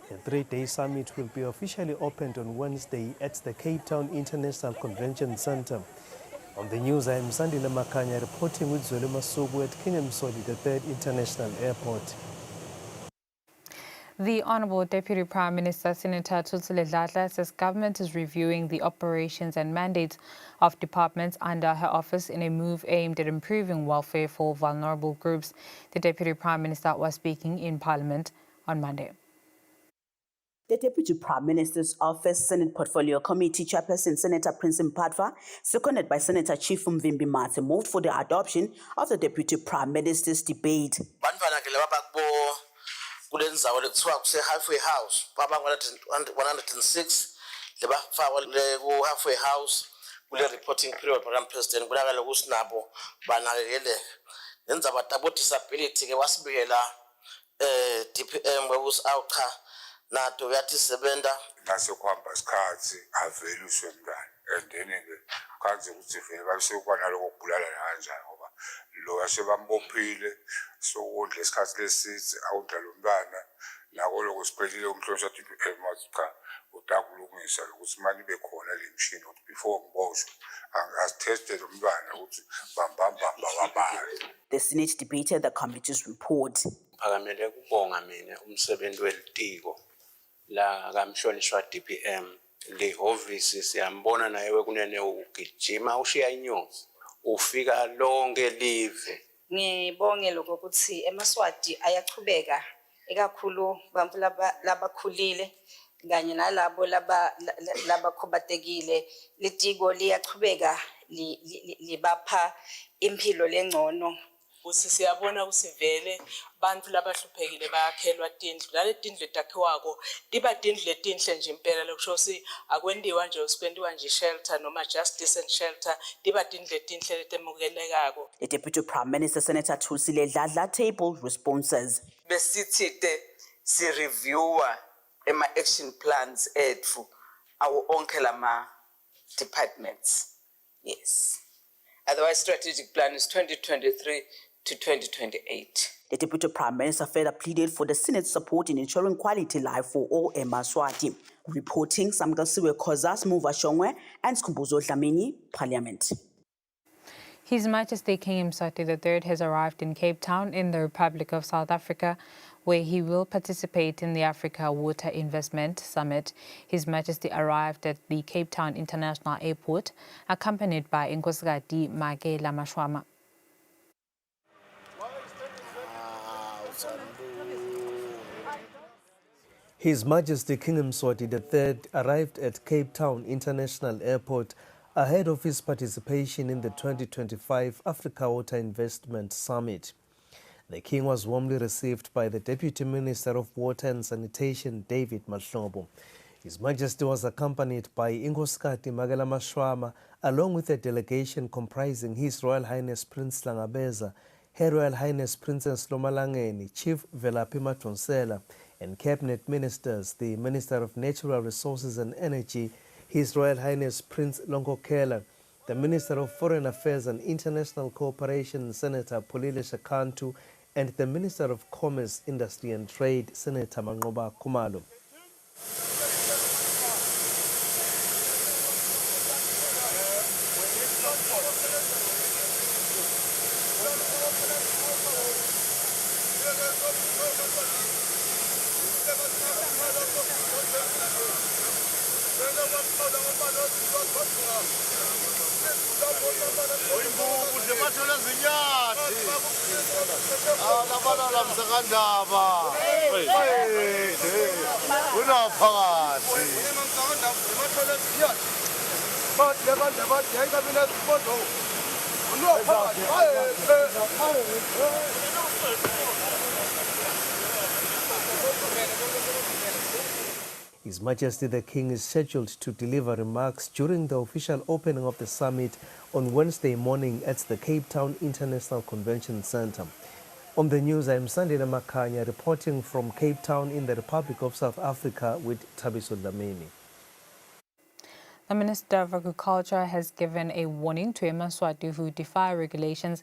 The three-day summit will be officially opened on Wednesday at the Cape Town International Convention Center. On the news, I am Sandile Makanya reporting with Zwele Masuku at King Mswati III International Airport. The Honourable Deputy Prime Minister Senator Kusile says government is reviewing the operations and mandates of departments under her office in a move aimed at improving welfare for vulnerable groups. The Deputy Prime Minister was speaking in Parliament on Monday. The Deputy Prime Minister's Office Senate Portfolio Committee Chairperson Senator Prince Mphathwa, seconded by Senator Chief Mvimbi Mathe, moved for the adoption of the Deputy Prime Minister's debate. Kulendzawo lekuthiwa kuse-halfway house baba 106 lebafakwa ku-halfway house kule reporting period Madam President kulakale kusinabo banakekeleke nendzaba tabo disability ke wasibikela DPM wekusi-awucha nato kuyatisebenza nasekuhamba isikhathi aveluswe mngani and then-ke khanze ukuthi vele babesekwa naloko kubulala kanjani ngoba lo asebambophile sokudla isikhathi lesithe awudla lo mntwana nako lokho siphelile umhlonishwa cha utakulungisa ukuthi manje ibe khona le mshini ukuthi before ngiboshwe asitheste lo mntwana ukuthi bambambamba wabani. The Senate debated the committee's report. Phakamele kubonga mina umsebenzi welitiko la kamhlonishwa DPM le office siyambona naye kunene ugijima ushiya inyosi ufika lonke live. Ngibonge lokho ukuthi eMaswati ayachubeka ekakhulu bantu labakhulile kanye nalabo labakhobatekile litiko liyachubeka libapha impilo lengcono. Siyabona kusivele bantu labahluphekile bayakhelwa tindlu lale tindlu etakhiwako tiba tindlu letinhle nje impela lokusho si akwendiwa nje usikwendiwa nje shelter noma just decent shelter tiba tindlu letinhle letemukelekako. The Deputy Prime Minister Senator Kusile tabled responses. Besithite si reviewa action plans ethu awu onke lama departments. Yes. Otherwise strategic plan is 2023 to 2028. The Deputy Prime Minister further pleaded for the Senate's support in ensuring quality life for all eMaswati. Reporting Samgasiwe Kozas, Muva Shongwe, and Skumbuzo Dlamini, Parliament. His Majesty King Mswati III has arrived in Cape Town in the Republic of South Africa, where he will participate in the Africa Water Investment Summit. His Majesty arrived at the Cape Town International Airport, accompanied by Inkosikazi Makela Mashwama. His Majesty King Mswati III arrived at Cape Town International Airport ahead of his participation in the 2025 Africa Water Investment Summit. The King was warmly received by the Deputy Minister of Water and Sanitation, David Mahlobo. His Majesty was accompanied by Inkosikazi Makela Mashwama, along with a delegation comprising His Royal Highness Prince Langabeza, Her Royal Highness Princess Lomalangeni, Chief Velaphi Madonsela, and Cabinet Ministers, the Minister of Natural Resources and Energy, His Royal Highness Prince Longokela, the Minister of Foreign Affairs and International Cooperation, Senator Pulile Shakantu, and the Minister of Commerce, Industry and Trade, Senator Manqoba Khumalo. His Majesty the King is scheduled to deliver remarks during the official opening of the summit on Wednesday morning at the Cape Town International Convention Center. On the news, I am Sandile Makanya reporting from Cape Town in the Republic of South Africa with Thabiso Dlamini. The Minister of Agriculture has given a warning to eMaswati who defy regulations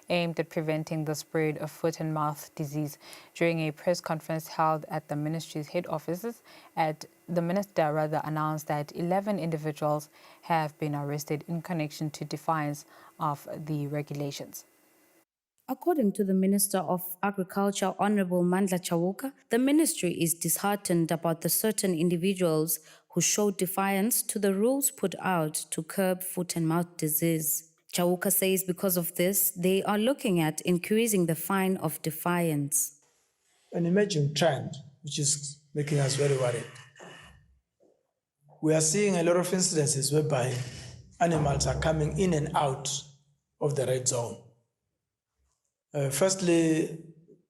aimed at preventing the spread of foot and mouth disease. During a press conference held at the ministry's head offices, the minister announced that 11 individuals have been arrested in connection to defiance of the regulations. According to the Minister of Agriculture, Honorable Mandla Chauka, the ministry is disheartened about the certain individuals who showed defiance to the rules put out to curb foot and mouth disease. Chauka says because of this, they are looking at increasing the fine of defiance. An emerging trend which is making us very worried. We are seeing a lot of incidences whereby animals are coming in and out of the red zone. Firstly,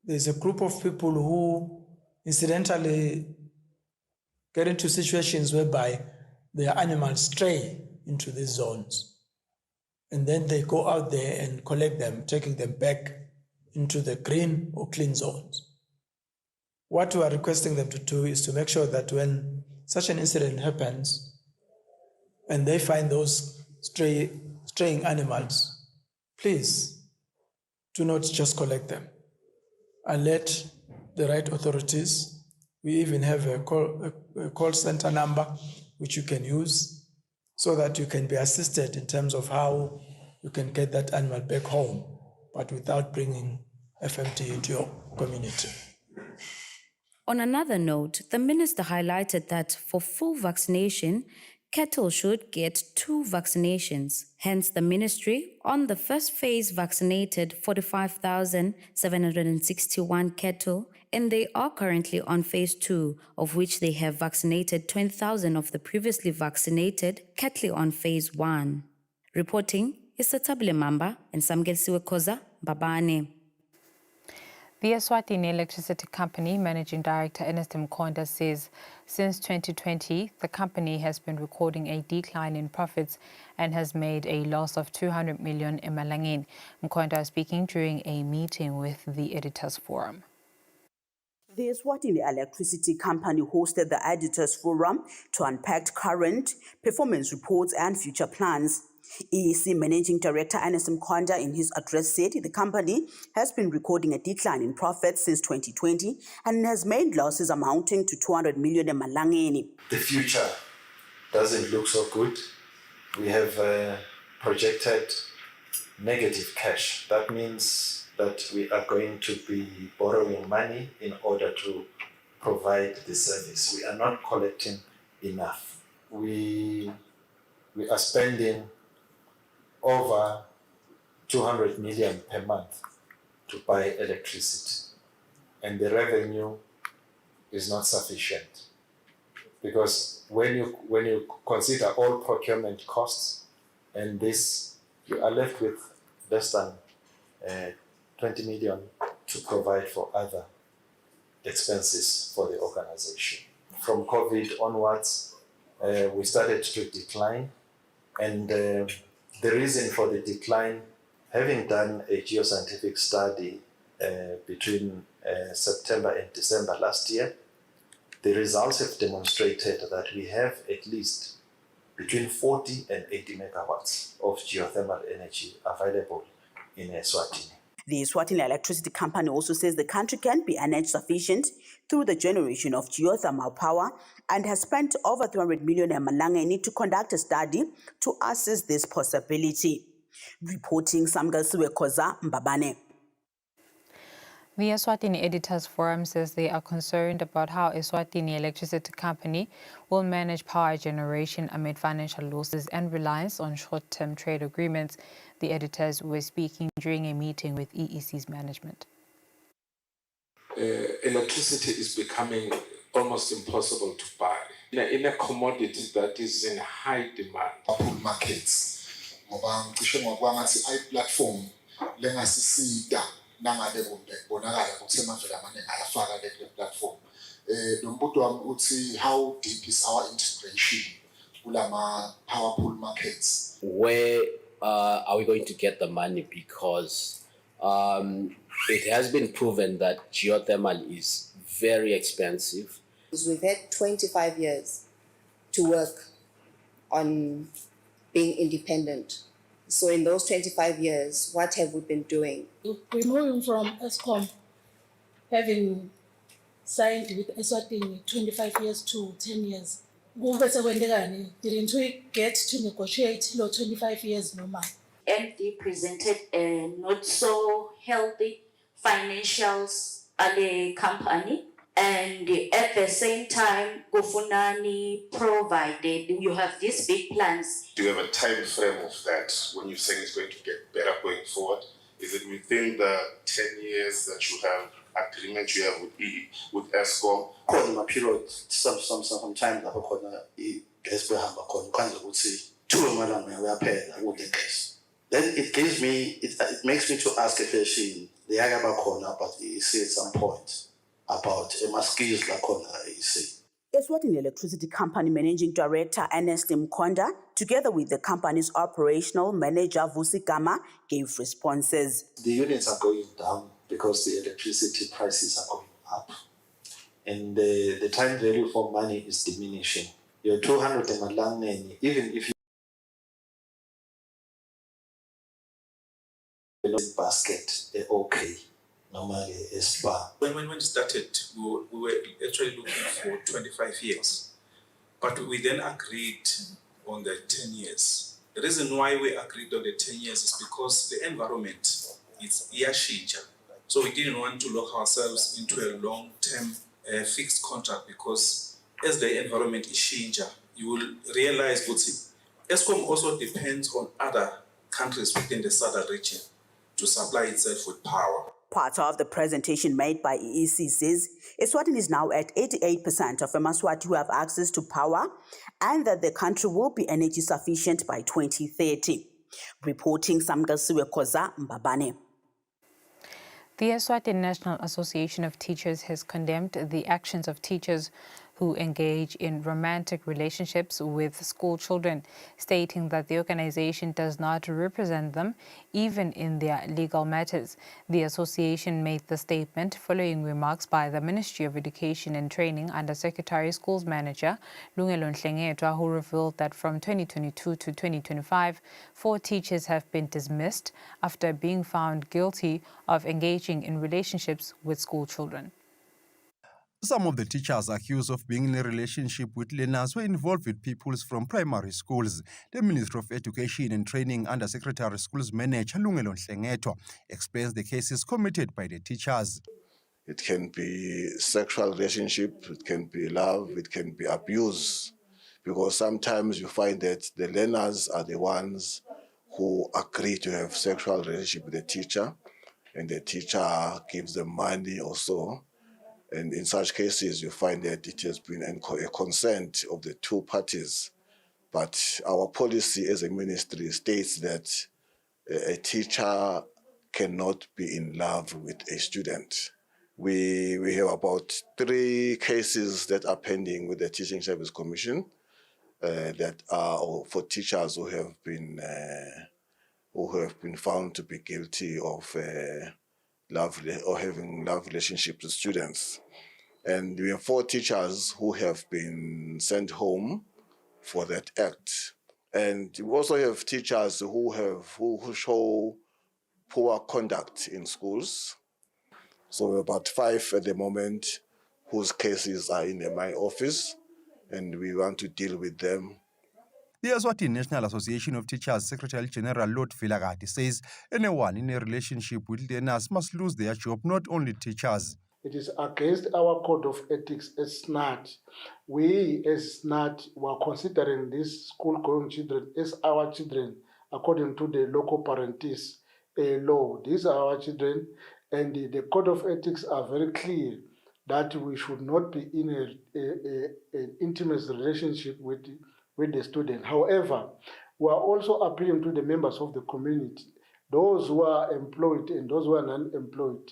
there's a group of people who incidentally get into situations whereby their animals stray into these zones. And then they go out there and collect them, taking them back into the green or clean zones. What we are requesting them to do is to make sure that when such an incident happens and they find those straying animals, please do not just collect them. Alert the right authorities. We even have a call center number which you can use so that you can be assisted in terms of how you can get that animal back home, but without bringing FMT into your community. On another note, the minister highlighted that for full vaccination, cattle should get 2 vaccinations. Hence, the ministry, on the first phase, vaccinated 45,761 cattle, and they are currently on phase 2, of which they have vaccinated 20,000 of the previously vaccinated cattle on phase 1. Reporting is Satabile Mamba and Samgelsiwe Koza, Babane. The Eswatini Electricity Company Managing Director Ernest Mkonda says since 2020, the company has been recording a decline in profits and has made a loss of 200 million emalangeni. Mkonda is speaking during a meeting with the Editors Forum. The Eswatini Electricity Company hosted the Editors Forum to unpack current performance reports and future plans. EEC Managing Director Ernest Mkonda in his address said the company has been recording a decline in profits since 2020 and has made losses amounting to 200 million emalangeni. The future doesn't look so good. We have projected negative cash. That means that we are going to be borrowing money in order to provide the service. We are not collecting enough. We are spending over 200 million per month to buy electricity, and the revenue is not sufficient, because when you consider all procurement costs and this, you are left with less than 20 million to provide for other expenses for the organization. From COVID onwards, we started to decline, and the reason for the decline, having done a geoscientific study between September and December last year, the results have demonstrated that we have at least between 40 and 80 megawatts of geothermal energy available in Eswatini. The Eswatini Electricity Company also says the country can be energy sufficient through the generation of geothermal power and has spent over 300 million emalangeni to conduct a study to assess this possibility. Reporting Samgelsiwe Koza, Mbabane. The Eswatini Editors Forum says they are concerned about how Eswatini Electricity Company will manage power generation amid financial losses and reliance on short-term trade agreements. The editors were speaking during a meeting with EEC's management. Electricity is becoming almost impossible to buy. In a commodity that is in high demand. Markets. Platform nangabe bonakala ukuthi emavele amaningi ayafaka le platform. Nombuto wami uthi how deep is our integration kulama power pool markets? Where are we going to get the money? Because it has been proven that geothermal is very expensive. We've had 25 years to work on being independent. So in those 25 years, what have we been doing? We're moving from Eskom, having signed with Eswatini 25 years to 10 years. Didn't we get to negotiate 25 years no more? MD presented a not so healthy financials at the company, and at the same time, Gofunani provided, you have these big plans. Do you have a time frame of that when you're saying it's going to get better going forward? Is it within the 10 years that you have agreement you have with Eskom? Khona period sometimes lapho khona igas behamba khona kwanza ukuthi 2 amalanga uyaphela kude gas. Then it makes me to ask a question the yakaba khona, but you see at some point about skills la khona you see. Eswatini Electricity Company Managing Director Ernest Mkonda, together with the company's operational manager Vusi Gama, gave responses. The units are going down because the electricity prices are going up, and the time value for money is diminishing. Your 200 emalangeni, even if you basket, okay. Normally a spa. When we started, we were actually looking for 25 years, but we then agreed on the 10 years. The reason why we agreed on the 10 years is because the environment is iyashintsha. So we didn't want to lock ourselves into a long-term a fixed contract, because as the environment is changing, you will realize that Eskom also depends on other countries within the southern region to supply itself with power. Part of the presentation made by EEC says Eswatini is now at 88% of Emaswati who have access to power, and that the country will be energy sufficient by 2030. Reporting Samkasiwe Koza Mbabane. The Eswatini National Association of Teachers has condemned the actions of teachers who engage in romantic relationships with school children, stating that the organization does not represent them, even in their legal matters. The association made the statement following remarks by the Ministry of Education and Training Under Secretary Schools Manager Lungelo Nhlengetwa, who revealed that from 2022 to 2025, 4 teachers have been dismissed after being found guilty of engaging in relationships with school children. Some of the teachers accused of being in a relationship with learners were involved with pupils from primary schools. The Minister of Education and Training Under Secretary Schools Manager Lungelo Nhlengetwa explains the cases committed by the teachers. It can be sexual relationship, it can be love, it can be abuse, because sometimes you find that the learners are the ones who agree to have sexual relationship with the teacher, and the teacher gives them money or so. And in such cases, you find that it has been a consent of the 2 parties. But our policy as a ministry states that a teacher cannot be in love with a student. We have about 3 cases that are pending with the Teaching Service Commission that are for teachers who have been found to be guilty of having love relationships with students. And we have 4 teachers who have been sent home for that act. And we also have teachers who show poor conduct in schools. So we're about 5 at the moment whose cases are in my office, and we want to deal with them. The Eswatini National Association of Teachers Secretary General Lord Vilagati says anyone in a relationship with learners must lose their job, not only teachers. It is against our code of ethics as SNAT. We as SNAT were considering these school-going children as our children according to the local parentis law. These are our children, and the code of ethics are very clear that we should not be in an intimate relationship with the student. However, we are also appealing to the members of the community, those who are employed and those who are non-employed,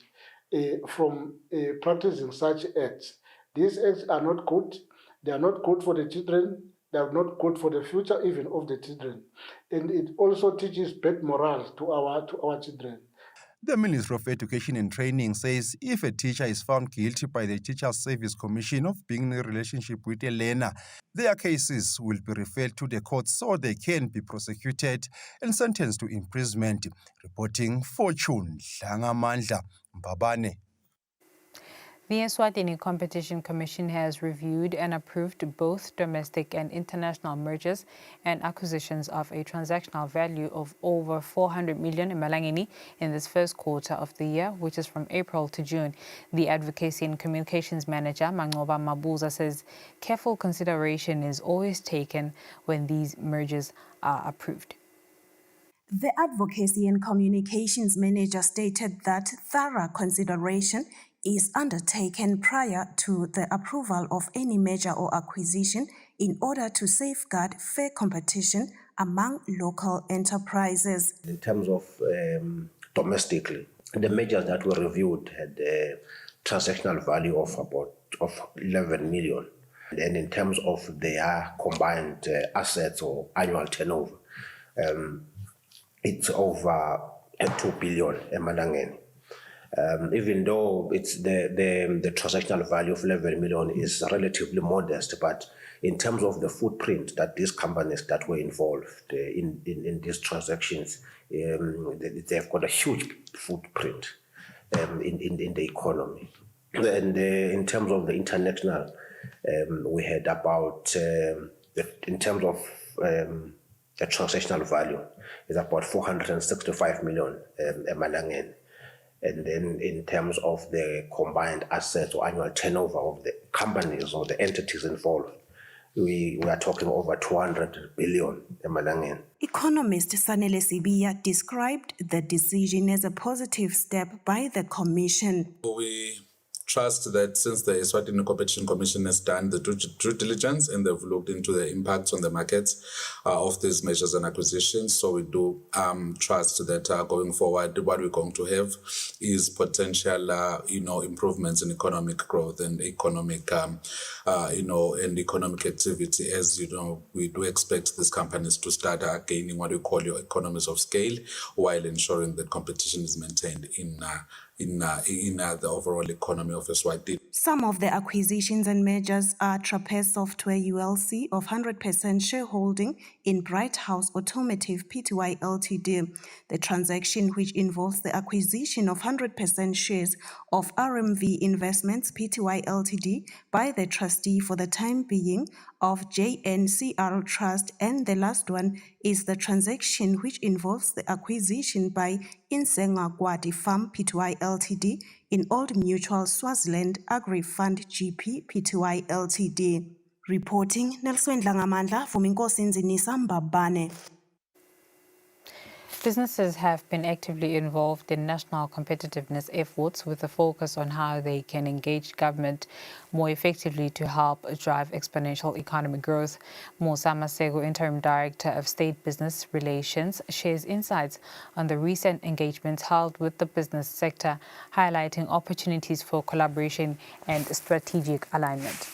from practicing such acts. These acts are not good. They are not good for the children. They are not good for the future even of the children. And it also teaches bad morals to our children. The Minister of Education and Training says if a teacher is found guilty by the Teachers Service Commission of being in a relationship with a learner, their cases will be referred to the courts so they can be prosecuted and sentenced to imprisonment. Reporting Fortune Dlangamandla Mbabane. The Eswatini Competition Commission has reviewed and approved both domestic and international mergers and acquisitions of a transactional value of over 400 million emalangeni in this first quarter of the year, which is from April to June. The Advocacy and Communications Manager, Mangoba Mabuza, says careful consideration is always taken when these mergers are approved. The Advocacy and Communications Manager stated that thorough consideration is undertaken prior to the approval of any merger or acquisition in order to safeguard fair competition among local enterprises. In terms of domestically, the measures that were reviewed had a transactional value of about 11 million. And in terms of their combined assets or annual turnover, it's over 2 billion emalangeni. Even though it's the transactional value of 11 million is relatively modest, but in terms of the footprint that these companies that were involved in these transactions, they've got a huge footprint in the economy. And in terms of the international, we had about, in terms of the transactional value, is about 465 million emalangeni. And then in terms of the combined assets or annual turnover of the companies or the entities involved, we are talking over 200 billion emalangeni. Economist Sanele Sibiya described the decision as a positive step by the Commission. We trust that since the Eswatini Competition Commission has done the due diligence and they've looked into the impacts on the markets of these measures and acquisitions, so we do trust that going forward, what we're going to have is potential, improvements in economic growth and economic, and economic activity. As you know, we do expect these companies to start gaining what we call your economies of scale, while ensuring that competition is maintained in the overall economy of Eswatini. Some of the acquisitions and mergers are Trapez Software ULC of 100% shareholding in Bright House Automotive Pty Ltd. The transaction, which involves the acquisition of 100% shares of RMV Investments Pty Ltd. By the trustee for the time being of JNCR Trust, and the last one is the transaction which involves the acquisition by Insenga Gwadi Farm Pty Ltd. in Old Mutual Swaziland Agri-Fund GP Pty Ltd. Reporting, Nelson Dlangamandla, Fuminkosi Nzinisa Mbabane. Businesses have been actively involved in national competitiveness efforts with a focus on how they can engage government more effectively to help drive exponential economic growth. Musa Masego, Interim Director of State Business Relations, shares insights on the recent engagements held with the business sector, highlighting opportunities for collaboration and strategic alignment.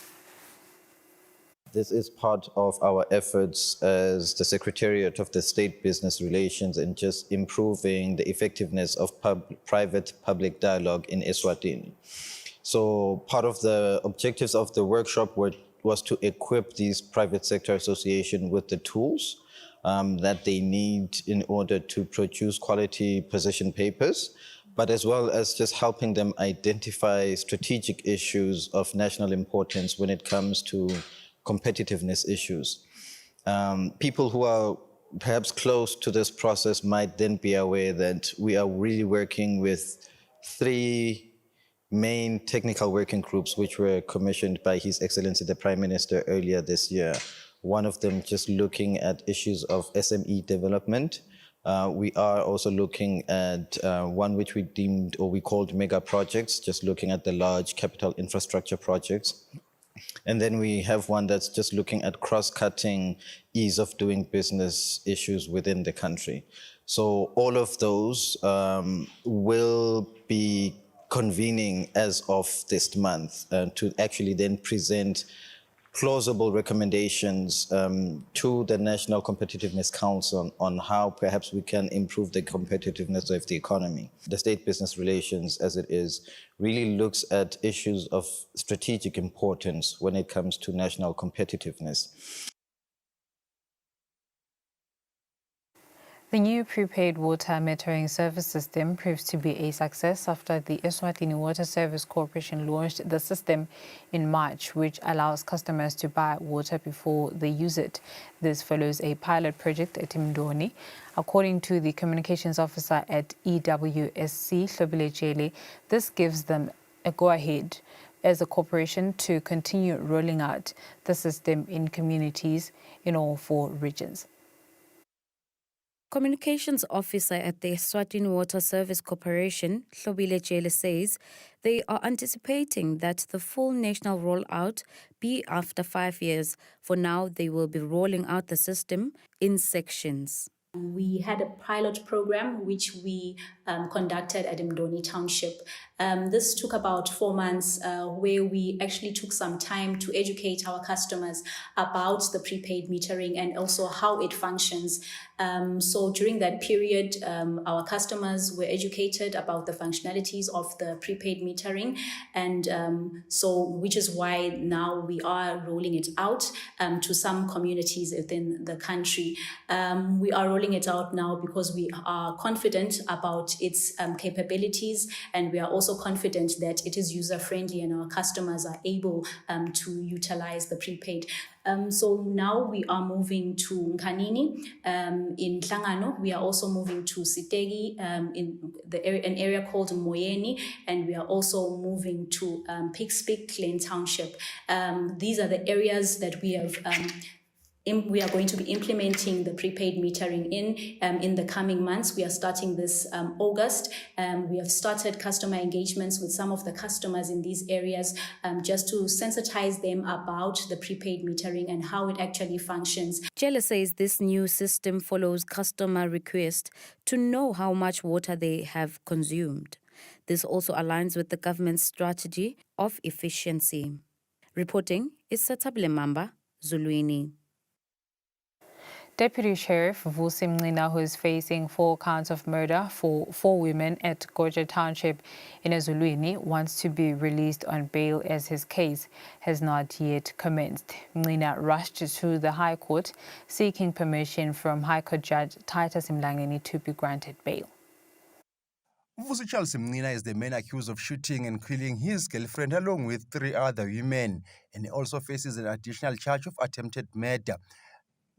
This is part of our efforts as the Secretariat of the State Business Relations in just improving the effectiveness of private-public dialogue in Eswatini. So part of the objectives of the workshop was to equip these private sector associations with the tools that they need in order to produce quality position papers, but as well as just helping them identify strategic issues of national importance when it comes to competitiveness issues. People who are perhaps close to this process might then be aware that we are really working with 3 main technical working groups which were commissioned by His Excellency the Prime Minister earlier this year. One of them just looking at issues of SME development. We are also looking at one which we deemed or we called mega projects, just looking at the large capital infrastructure projects. And then we have one that's just looking at cross-cutting ease of doing business issues within the country. So all of those will be convening as of this month to actually then present plausible recommendations to the National Competitiveness Council on how perhaps we can improve the competitiveness of the economy. The State Business Relations, as it is, really looks at issues of strategic importance when it comes to national competitiveness. The new prepaid water metering service system proves to be a success after the Eswatini Water Service Corporation launched the system in March, which allows customers to buy water before they use it. This follows a pilot project at Mdoni. According to the communications officer at EWSC, Hlobile Jele, this gives them a go-ahead as a corporation to continue rolling out the system in communities in all 4 regions. Communications officer at the Eswatini Water Service Corporation, Hlobile Jele, says they are anticipating that the full national rollout be after 5 years. For now, they will be rolling out the system in sections. We had a pilot program which we conducted at Mdoni Township. This took about 4 months where we actually took some time to educate our customers about the prepaid metering and also how it functions. So during that period, our customers were educated about the functionalities of the prepaid metering, and which is why now we are rolling it out to some communities within the country. We are rolling it out now because we are confident about its capabilities, and we are also confident that it is user-friendly and our customers are able to utilize the prepaid. So now we are moving to Nkanini in Hlangano. We are also moving to Sitegi in an area called Moyeni, and we are also moving to Pikspik Plain Township. These are the areas that we have. We are going to be implementing the prepaid metering in the coming months. We are starting this August. We have started customer engagements with some of the customers in these areas just to sensitize them about the prepaid metering and how it actually functions. Jelle says this new system follows customer request to know how much water they have consumed. This also aligns with the government's strategy of efficiency. Reporting is Satabile Mamba, Zuluini. Deputy Sheriff Vusi Mncina, who is facing 4 counts of murder for 4 women at Goja Township in Ezulwini, wants to be released on bail as his case has not yet commenced. Mncina rushed to the High Court seeking permission from High Court Judge Titus Mlangeni to be granted bail. Vusi Charles Mncina is the man accused of shooting and killing his girlfriend along with 3 other women, and he also faces an additional charge of attempted murder.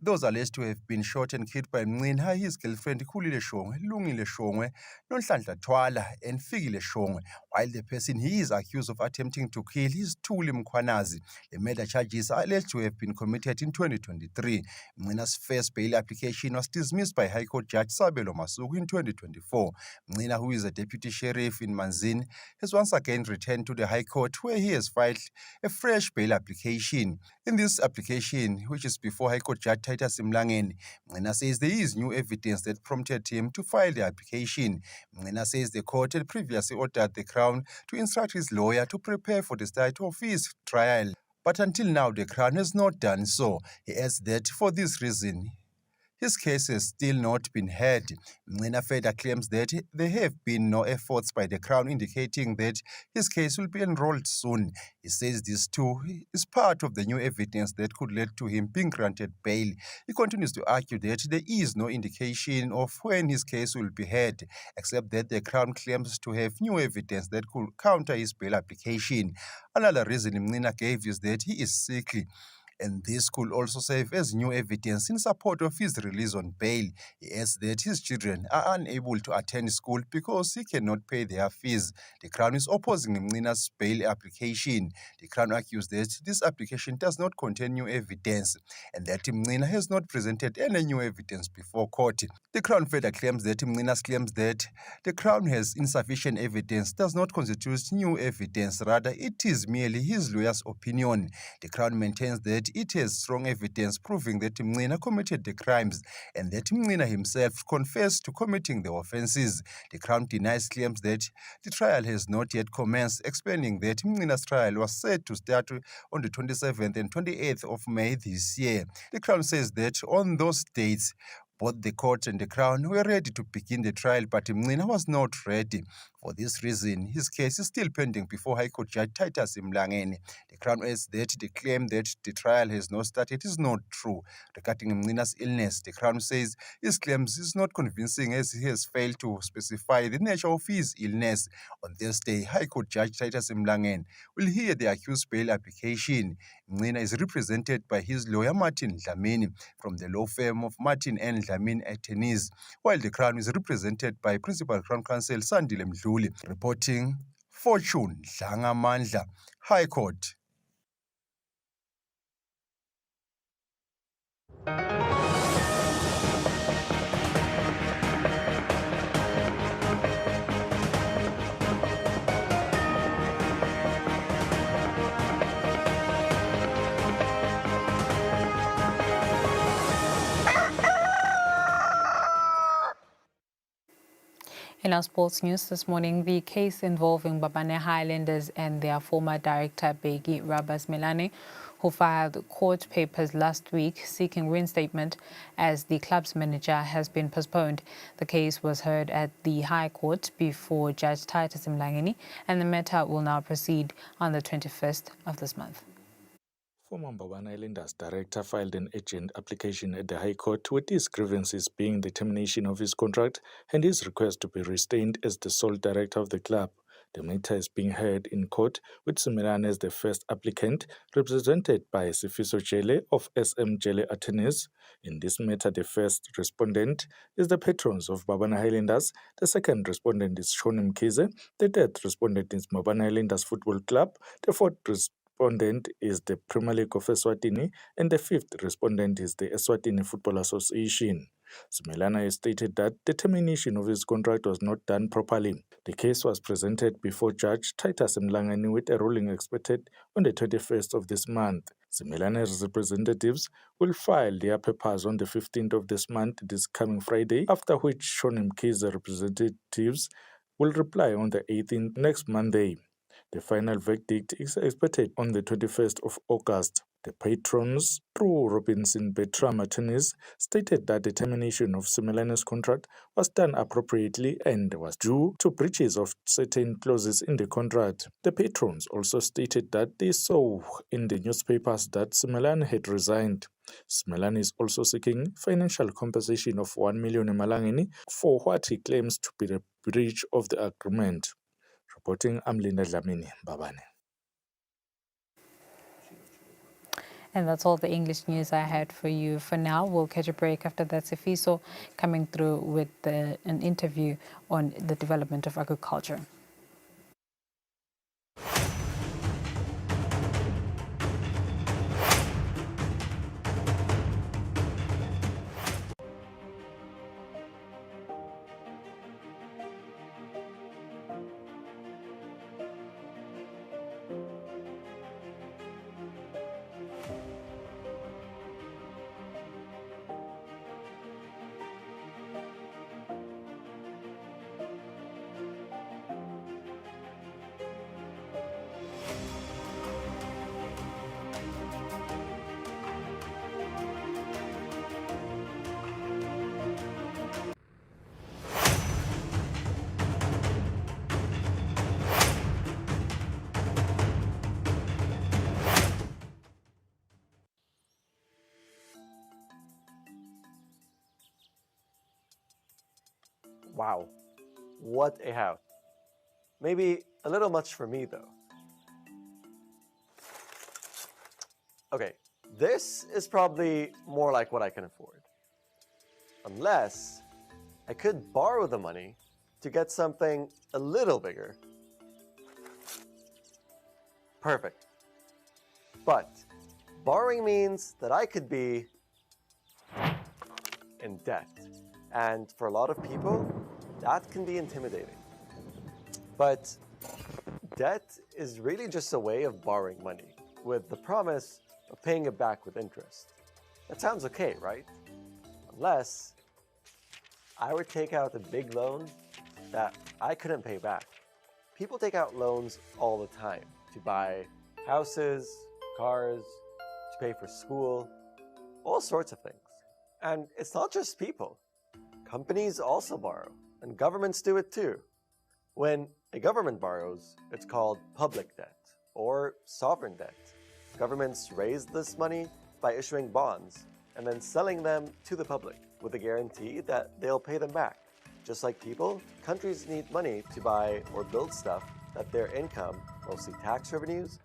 Those alleged to have been shot and killed by Mncina, his girlfriend Kusile Shongwe, Lungile Shongwe, Nonhlanhla Twala, and Fikile Shongwe, while the person he is accused of attempting to kill is Thuli Mkhwanazi. The murder charges are alleged to have been committed in 2023. Mncina's first bail application was dismissed by High Court Judge Sabelo Masuku in 2024. Mncina, who is a deputy sheriff in Manzini, has once again returned to the High Court where he has filed a fresh bail application. In this application, which is before High Court Judge Titus Mlangeni, Mncina says there is new evidence that prompted him to file the application. Mncina says the court had previously ordered the Crown to instruct his lawyer to prepare for the start of his trial. But until now, the Crown has not done so. He adds that for this reason, his case has still not been heard. Mncina further claims that there have been no efforts by the Crown indicating that his case will be enrolled soon. He says this too is part of the new evidence that could lead to him being granted bail. He continues to argue that there is no indication of when his case will be heard, except that the Crown claims to have new evidence that could counter his bail application. Another reason Mncina gave is that he is sickly, and this could also serve as new evidence in support of his release on bail. He adds that his children are unable to attend school because he cannot pay their fees. The Crown is opposing Mncina's bail application. The Crown argues that this application does not contain new evidence and that Mncina has not presented any new evidence before court. The Crown further claims that Mncina's claims that the Crown has insufficient evidence does not constitute new evidence. Rather, it is merely his lawyer's opinion. The Crown maintains that it has strong evidence proving that Mncina committed the crimes and that Mncina himself confessed to committing the offences. The Crown denies claims that the trial has not yet commenced, explaining that Mncina's trial was set to start on the 27th and 28th of May this year. The Crown says that on those dates, both the court and the Crown were ready to begin the trial, but Mncina was not ready. For this reason, his case is still pending before High Court Judge Titus Mlangeni. The Crown adds that the claim that the trial has not started is not true. Regarding Mncina's illness, the Crown says his claims is not convincing as he has failed to specify the nature of his illness. On Thursday, High Court Judge Titus Mlangeni will hear the accused bail application. Mncina is represented by his lawyer Martin Dlamini from the law firm of Martin and Dlamini Attorneys, while the Crown is represented by Principal Crown Counsel Sandile Mdluli. Reporting, Fortune Dlangamandla, High Court. In our sports news this morning, the case involving Babane Highlanders and their former director, Begi Rabas Melane, who filed court papers last week seeking reinstatement as the club's manager, has been postponed. The case was heard at the High Court before Judge Titus Mlangeni, and the matter will now proceed on the 21st of this month. Former Mbabane Islanders director filed an urgent application at the High Court with his grievances being the termination of his contract and his request to be retained as the sole director of the club. The matter is being heard in court with Simelane as the first applicant, represented by Sifiso Jele of SM Jele Attorneys. In this matter, the first respondent is the patrons of Mbabane Highlanders, the second respondent is Shoni Mkhize, the third respondent is Mbabane Highlanders Football Club, the fourth respondent is the Premier League of Eswatini, and the fifth respondent is the Eswatini Football Association. Simelane has stated that the termination of his contract was not done properly. The case was presented before Judge Titus Mlangeni with a ruling expected on the 21st of this month. Simelane's representatives will file their papers on the 15th of this month, this coming Friday, after which Shoni Mkhize representatives will reply on the 18th next Monday. The final verdict is expected on the 21st of August. The patrons, through Robinson Bertram Attorneys, stated that the termination of Simelane's contract was done appropriately and was due to breaches of certain clauses in the contract. The patrons also stated that they saw in the newspapers that Simelane had resigned. Simelane is also seeking financial compensation of 1 million emalangeni for what he claims to be the breach of the agreement. Reporting, I'm Linda Dlamini, Mbabane. And that's all the English news I had for you for now. We'll catch a break after that. Sifiso coming through with an interview on the development of agriculture. Wow, what a house. Maybe a little much for me though. Okay, this is probably more like what I can afford. Unless I could borrow the money to get something a little bigger. Perfect. But borrowing means that I could be in debt. And for a lot of people, that can be intimidating. But debt is really just a way of borrowing money with the promise of paying it back with interest. That sounds okay, right? Unless I would take out a big loan that I couldn't pay back. People take out loans all the time to buy houses, cars, to pay for school, all sorts of things. And it's not just people. Companies also borrow, and governments do it too. When a government borrows, it's called public debt or sovereign debt. Governments raise this money by issuing bonds and then selling them to the public with a guarantee that they'll pay them back. Just like people, countries need money to buy or build stuff that their income, mostly tax revenues,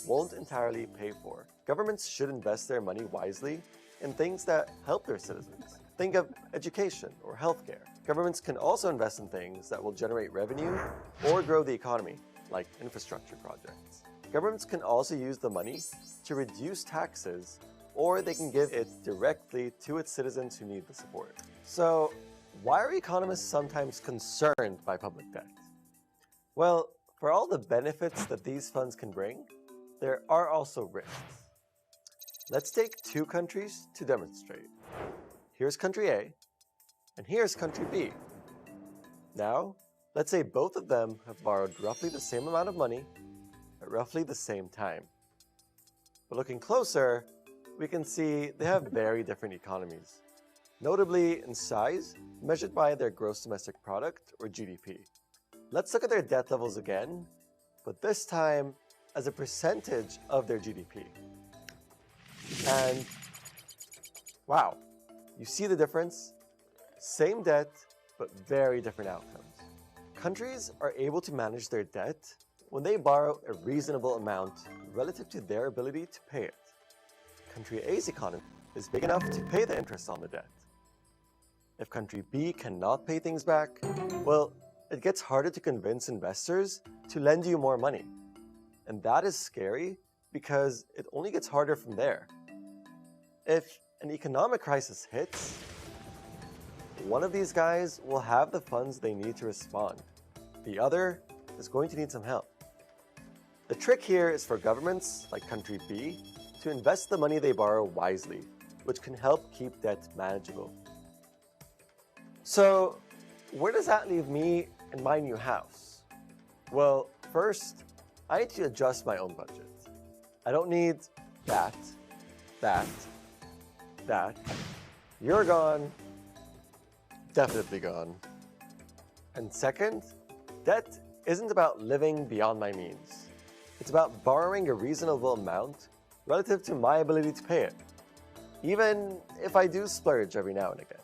won't entirely pay for. Governments should invest their money wisely in things that help their citizens. Think of education or healthcare. Governments can also invest in things that will generate revenue or grow the economy, like infrastructure projects. Governments can also use the money to reduce taxes, or they can give it directly to its citizens who need the support. So, why are economists sometimes concerned by public debt? Well, for all the benefits that these funds can bring, there are also risks. Let's take two countries to demonstrate. Here's country A, and here's country B. Now, let's say both of them have borrowed roughly the same amount of money at roughly the same time. But looking closer, we can see they have very different economies, notably in size, measured by their gross domestic product, or GDP. Let's look at their debt levels again, but this time as a percentage of their GDP. And wow, you see the difference? Same debt, but very different outcomes. Countries are able to manage their debt when they borrow a reasonable amount relative to their ability to pay it. Country A's economy is big enough to pay the interest on the debt. If country B cannot pay things back, well, it gets harder to convince investors to lend you more money. And that is scary because it only gets harder from there. If an economic crisis hits, one of these guys will have the funds they need to respond. The other is going to need some help. The trick here is for governments, like country B, to invest the money they borrow wisely, which can help keep debt manageable. So, where does that leave me in my new house? Well, first, I need to adjust my own budget. I don't need that. You're gone. Definitely gone. And second, debt isn't about living beyond my means. It's about borrowing a reasonable amount relative to my ability to pay it, even if I do splurge every now and again.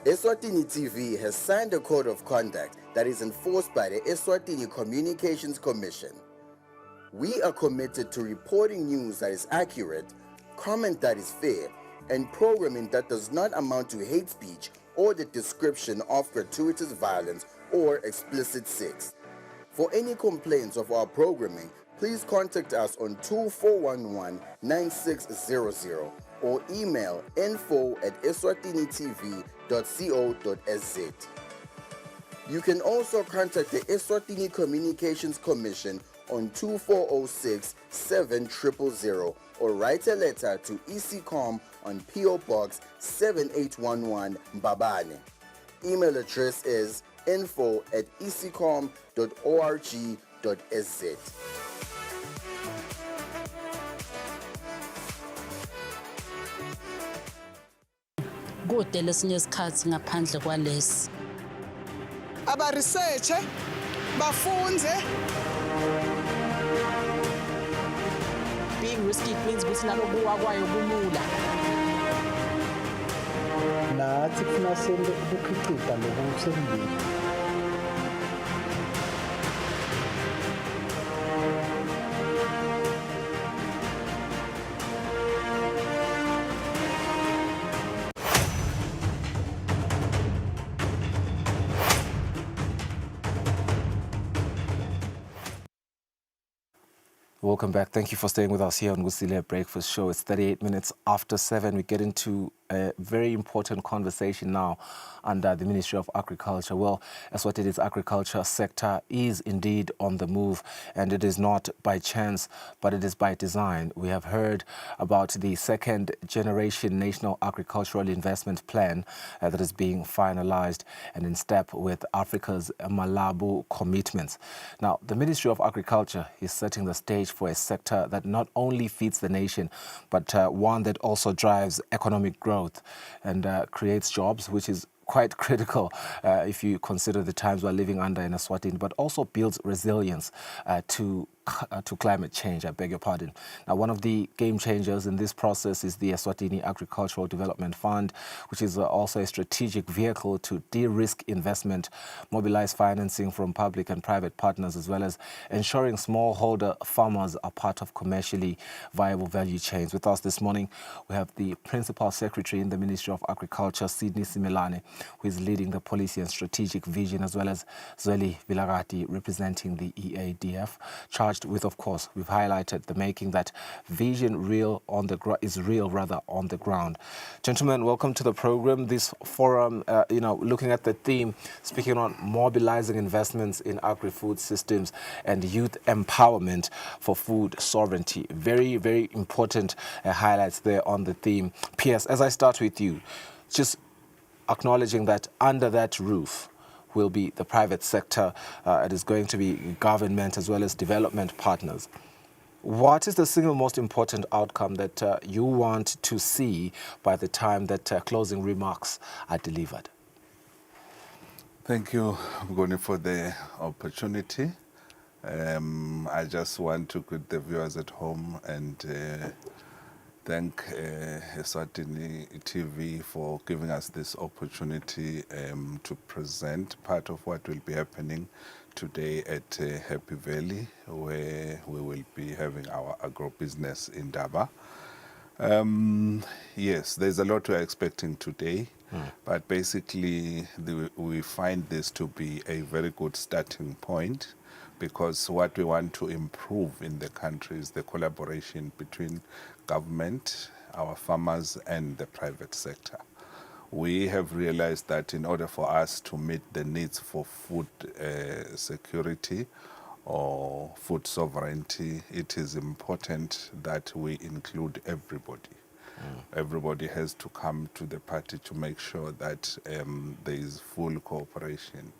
Eswatini TV has signed a code of conduct that is enforced by the Eswatini Communications Commission. We are committed to reporting news that is accurate, comment that is fair, and programming that does not amount to hate speech or the description of gratuitous violence or explicit sex. For any complaints of our programming, please contact us on 2411-9600 or email info@eswatinitv.co.za. You can also contact the Eswatini Communications Commission on 2406-7000 or write a letter to ECCOM on PO Box 7811 Mbabane. Email address is info@ecom.org.za. Kude lesinye isikhathi ngaphandle kwalesi. Aba-researche, bafunze. Being risky means ukuthi nalokuwa kwayo kulula. Nathi kufuna senze ukukhiqiza lokusebenza. Welcome back. Thank you for staying with us here on Kusile Breakfast Show. It's 38 minutes after 7. We get into a very important conversation now under the Ministry of Agriculture. Well, Eswatini's agriculture sector is indeed on the move, and it is not by chance, but it is by design. We have heard about the second generation National Agricultural Investment Plan that is being finalized and in step with Africa's Malabo commitments. Now, the Ministry of Agriculture is setting the stage for a sector that not only feeds the nation, but one that also drives economic growth and creates jobs, which is quite critical if you consider the times we're living under in Eswatini, but also builds resilience to climate change, I beg your pardon. Now, one of the game changers in this process is the Eswatini Agricultural Development Fund, which is also a strategic vehicle to de-risk investment, mobilize financing from public and private partners, as well as ensuring smallholder farmers are part of commercially viable value chains. With us this morning, we have the Principal Secretary in the Ministry of Agriculture, Sydney Simelane, who is leading the policy and strategic vision, as well as Zweli Vilagati, representing the EADF, charged with, of course, we've highlighted the making that vision is real on the ground. Gentlemen, welcome to the program. This forum, looking at the theme, speaking on mobilizing investments in agri-food systems and youth empowerment for food sovereignty. Very, very important highlights there on the theme. P.S., as I start with you, just acknowledging that under that roof, will be the private sector, it is going to be government as well as development partners. What is the single most important outcome that you want to see by the time that closing remarks are delivered? Thank you, Mgoni, for the opportunity. I just want to greet the viewers at home and thank Eswatini TV for giving us this opportunity to present part of what will be happening today at Happy Valley, where we will be having our agro-business in Daba. Yes, there's a lot we're expecting today, but basically we find this to be a very good starting point, because what we want to improve in the country is the collaboration between government, our farmers, and the private sector. We have realized that in order for us to meet the needs for food security or food sovereignty, it is important that we include everybody. Everybody has to come to the party to make sure that there is full cooperation.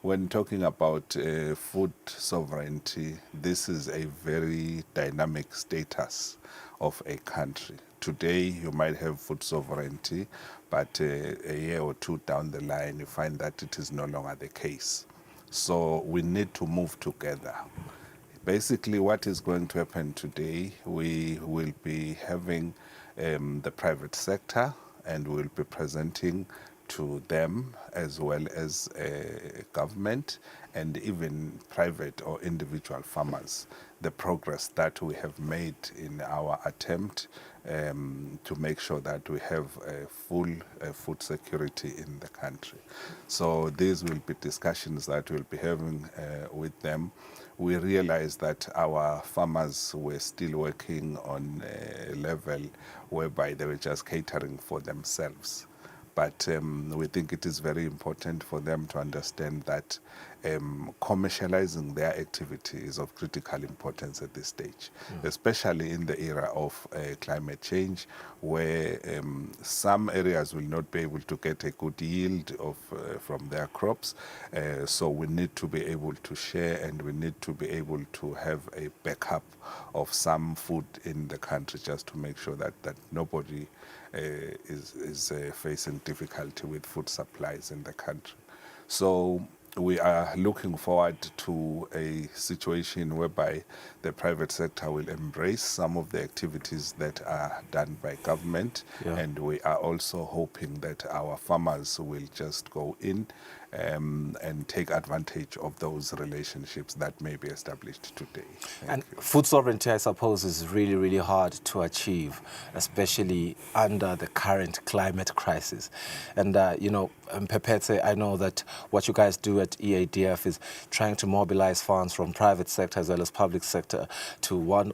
When talking about food sovereignty, this is a very dynamic status of a country. Today, you might have food sovereignty, but a year or two down the line, you find that it is no longer the case. So we need to move together. Basically, what is going to happen today, we will be having the private sector, and we'll be presenting to them as well as government and even private or individual farmers the progress that we have made in our attempt to make sure that we have full food security in the country. So these will be discussions that we'll be having with them. We realized that our farmers were still working on a level whereby they were just catering for themselves. But we think it is very important for them to understand that commercializing their activity is of critical importance at this stage, especially in the era of climate change, where some areas will not be able to get a good yield from their crops. So we need to be able to share, and we need to be able to have a backup of some food in the country, just to make sure that nobody is facing difficulty with food supplies in the country. So we are looking forward to a situation whereby the private sector will embrace some of the activities that are done by government, and we are also hoping that our farmers will just go in and take advantage of those relationships that may be established today. And food sovereignty, I suppose, is really, really hard to achieve, especially under the current climate crisis. And, you know, Pepete, I know that what you guys do at EADF is trying to mobilize funds from private sector as well as public sector to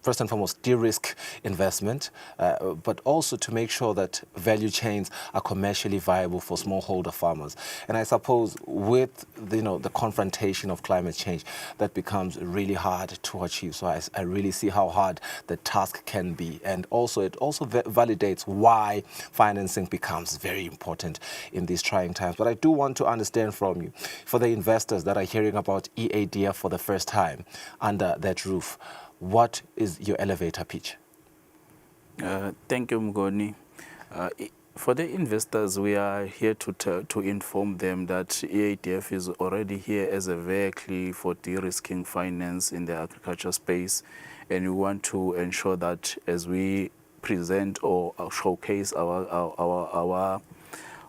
first and foremost, de-risk investment, but also to make sure that value chains are commercially viable for smallholder farmers. And I suppose with the confrontation of climate change, that becomes really hard to achieve. So I really see how hard the task can be. And also, it also validates why financing becomes very important in these trying times. But I do want to understand from you, for the investors that are hearing about EADF for the first time under that roof, what is your elevator pitch? Thank you, Mgoni. For the investors, we are here to inform them that EADF is already here as a vehicle for de-risking finance in the agriculture space, and we want to ensure that as we present or showcase our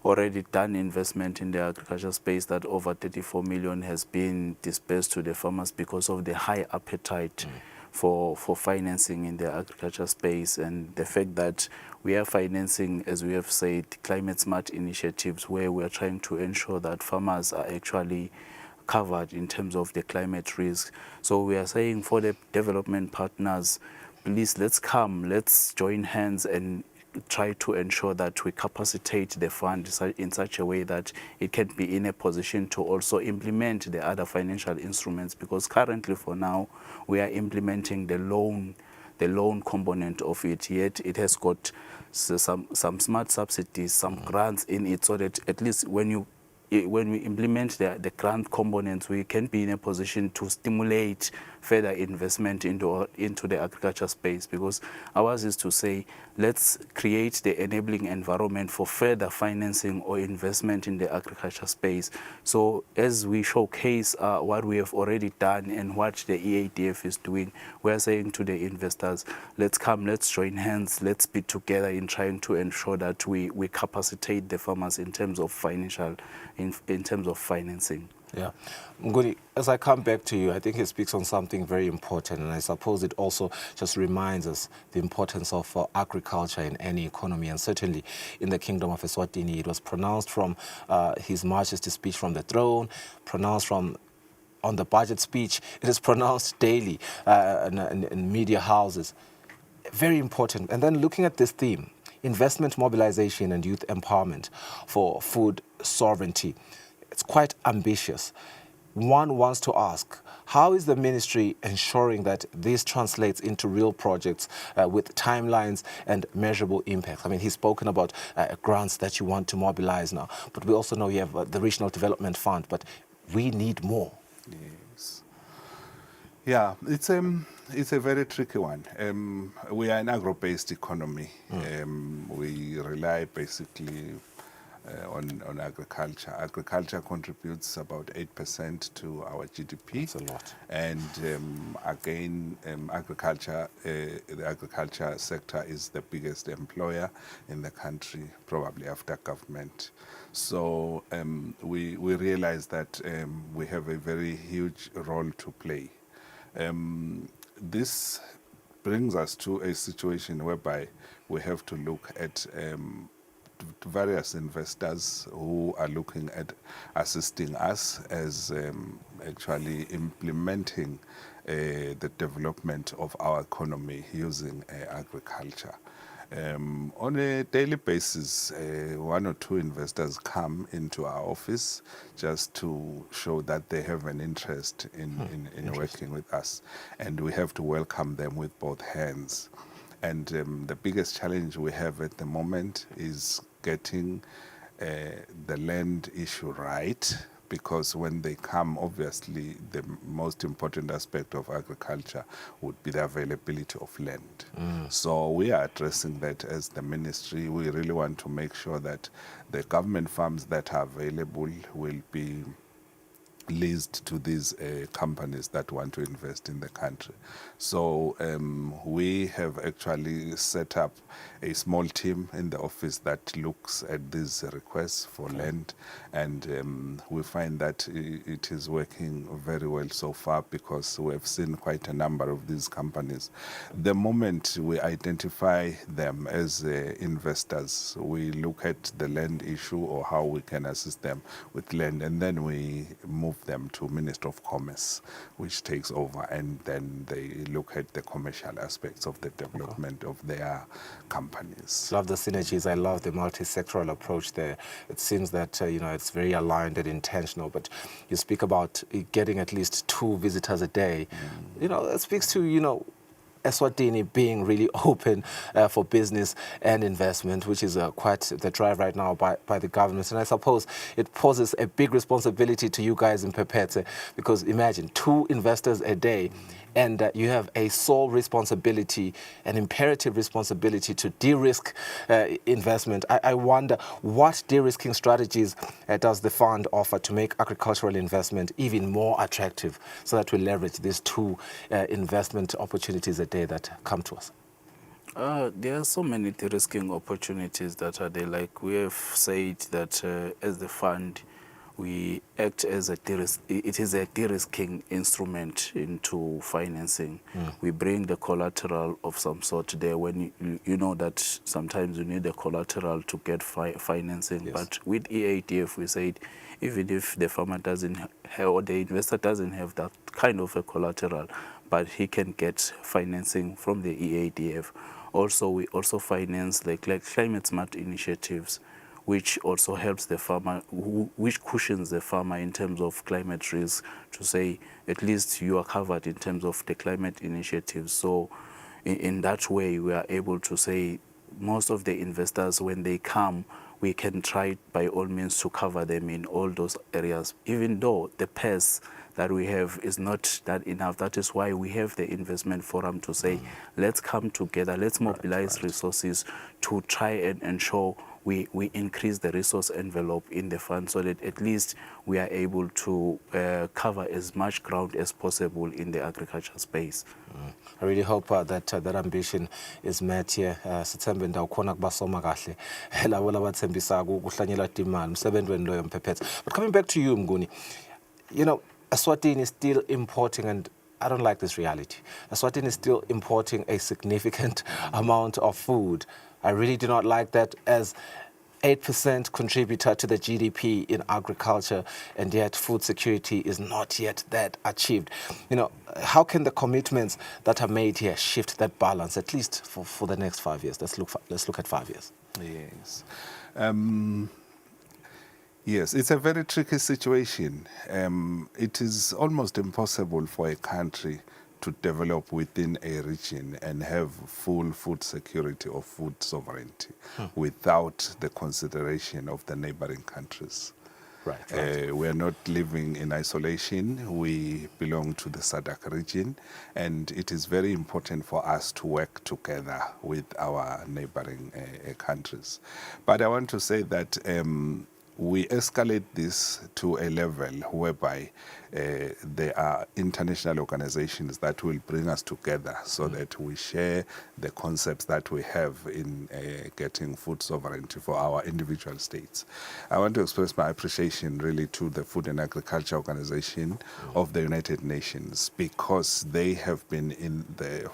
already done investment in the agriculture space, that over 34 million has been disbursed to the farmers because of the high appetite for financing in the agriculture space, and the fact that we are financing, as we have said, climate smart initiatives where we are trying to ensure that farmers are actually covered in terms of the climate risk. So we are saying for the development partners, please, let's join hands and try to ensure that we capacitate the fund in such a way that it can be in a position to also implement the other financial instruments, because currently for now we are implementing the loan component of it, yet it has got some smart subsidies, some grants in it, so that at least when you when we implement the grant components, we can be in a position to stimulate further investment into the agriculture space, because ours is to say, let's create the enabling environment for further financing or investment in the agriculture space. So as we showcase what we have already done and what the EADF is doing, we are saying to the investors, let's come, let's join hands, let's be together in trying to ensure that we capacitate the farmers in terms of financial, in terms of financing. Yeah. Nguni, as I come back to you, I think it speaks on something very important, and I suppose it also just reminds us the importance of agriculture in any economy, and certainly in the Kingdom of Eswatini. It was pronounced from His Majesty's speech from the throne, pronounced from on the budget speech. It is pronounced daily in media houses. Very important. And then looking at this theme, investment mobilization and youth empowerment for food sovereignty, it's quite ambitious. One wants to ask, how is the ministry ensuring that this translates into real projects with timelines and measurable impacts? I mean, he's spoken about grants that you want to mobilize now, but we also know you have the Regional Development Fund, but we need more. Yes. Yeah, it's a very tricky one. We are an agro-based economy. We rely basically on agriculture. Agriculture contributes about 8% to our GDP. That's a lot. And again, the agriculture sector is the biggest employer in the country, probably after government. So we realize that we have a very huge role to play. This brings us to a situation whereby we have to look at various investors who are looking at assisting us as actually implementing the development of our economy using agriculture. On a daily basis, one or two investors come into our office just to show that they have an interest in working with us, and we have to welcome them with both hands. And the biggest challenge we have at the moment is getting the land issue right, because when they come, obviously, the most important aspect of agriculture would be the availability of land. So we are addressing that as the ministry. We really want to make sure that the government farms that are available will be leased to these companies that want to invest in the country. So we have actually set up a small team in the office that looks at these requests for land, and we find that it is working very well so far, because we have seen quite a number of these companies. The moment we identify them as investors, we look at the land issue or how we can assist them with land, and then we move them to Minister of Commerce, which takes over, and then they look at the commercial aspects of the development of their companies. Love the synergies. I love the multi-sectoral approach there. It seems that it's very aligned and intentional, but you speak about getting at least 2 visitors a day. It speaks to Eswatini being really open for business and investment, which is quite the drive right now by the government. And I suppose it poses a big responsibility to you guys in Pepete, because imagine 2 investors a day, and you have a sole responsibility, an imperative responsibility to de-risk investment. I wonder, what de-risking strategies does the fund offer to make agricultural investment even more attractive, so that we leverage these 2 investment opportunities a day that come to us? There are so many de-risking opportunities that are there. Like we have said that as the fund, we act as it is a de-risking instrument into financing. We bring the collateral of some sort there when you know that sometimes you need the collateral to get financing. Yes. But with EADF, we said, even if the farmer doesn't have, or the investor doesn't have that kind of a collateral, but he can get financing from the EADF. Also, we also finance like climate smart initiatives, which also helps the farmer, which cushions the farmer in terms of climate risk, to say at least you are covered in terms of the climate initiatives. So in that way, we are able to say most of the investors, when they come, we can try by all means to cover them in all those areas, even though the pairs that we have is not that enough. That is why we have the investment forum to say, let's come together, let's mobilize resources to try and ensure we increase the resource envelope in the fund so that at least we are able to cover as much ground as possible in the agriculture space. I really hope that that ambition is met here. Sithembe ndawukhona kubasoma kahle labo labathembisa ukuhlanyela imali umsebenzweni loyo mphephethe. But coming back to you, Mnguni, you know, Eswatini is still importing, and I don't like this reality. Eswatini is still importing a significant amount of food. I really do not like that as 8% contributor to the GDP in agriculture, and yet food security is not yet that achieved. You know, how can the commitments that are made here shift that balance, at least for the next 5 years? Let's look at 5 years. Yes. Yes, it's a very tricky situation. It is almost impossible for a country to develop within a region and have full food security or food sovereignty without the consideration of the neighboring countries. Right. We are not living in isolation. We belong to the SADC region, and it is very important for us to work together with our neighboring countries. But I want to say that we escalate this to a level whereby there are international organizations that will bring us together so that we share the concepts that we have in getting food sovereignty for our individual states. I want to express my appreciation really to the Food and Agriculture Organization of the United Nations, because they have been in the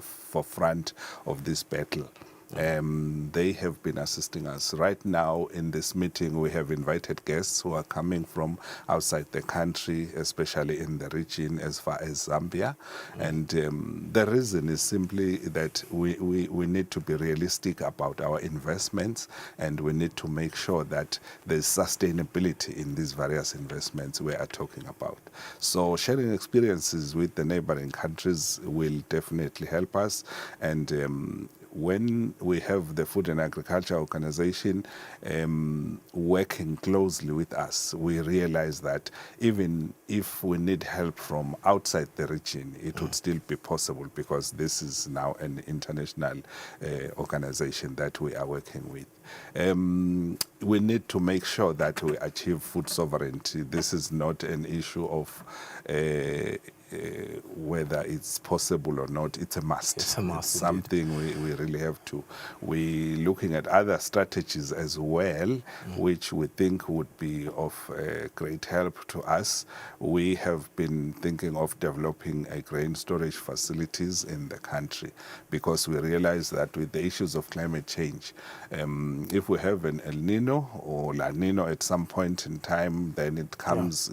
forefront of this battle. They have been assisting us. Right now in this meeting, we have invited guests who are coming from outside the country, especially in the region as far as Zambia. And the reason is simply that we need to be realistic about our investments, and we need to make sure that there's sustainability in these various investments we are talking about. So sharing experiences with the neighboring countries will definitely help us. And when we have the Food and Agriculture Organization working closely with us, we realize that even if we need help from outside the region, it would still be possible, because this is now an international organization that we are working with. We need to make sure that we achieve food sovereignty. This is not an issue of whether it's possible or not. It's a must. It's a must. It's something we really have to. We're looking at other strategies as well, which we think would be of great help to us. We have been thinking of developing a grain storage facilities in the country, because we realize that with the issues of climate change, if we have an El Nino or La Nino at some point in time, then it comes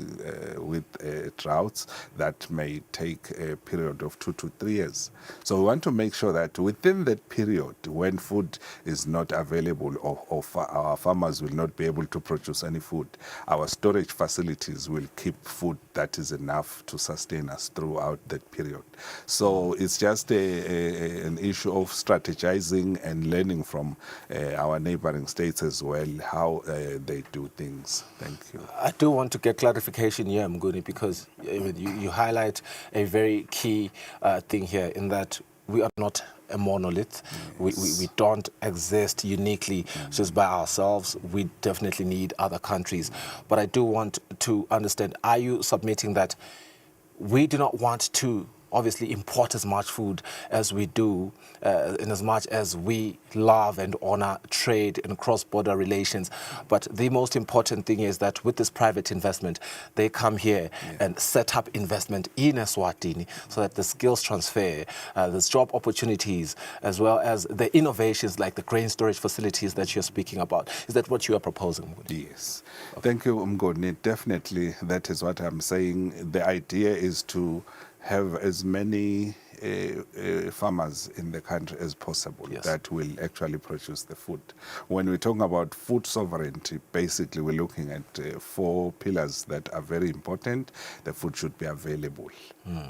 with droughts that may take a period of 2 to 3 years. So we want to make sure that within that period, when food is not available, or our farmers will not be able to produce any food, our storage facilities will keep food that is enough to sustain us throughout that period. So it's just an issue of strategizing and learning from our neighboring states as well, how they do things. Thank you. I do want to get clarification here, Mnguni, because you highlight a very key thing here, in that we are not a monolith. Yes. We don't exist uniquely just by ourselves. We definitely need other countries. But I do want to understand, are you submitting that we do not want to obviously import as much food as we do, in as much as we love and honor trade and cross-border relations. But the most important thing is that with this private investment, they come here and set up investment in Eswatini, so that the skills transfer, there's job opportunities, as well as the innovations like the grain storage facilities that you're speaking about. Is that what you are proposing? Yes. Okay. Thank you, Mngoni. Definitely, that is what I'm saying. The idea is to have as many farmers in the country as possible that will actually produce the food. When we're talking about food sovereignty, basically we're looking at 4 pillars that are very important. The food should be available.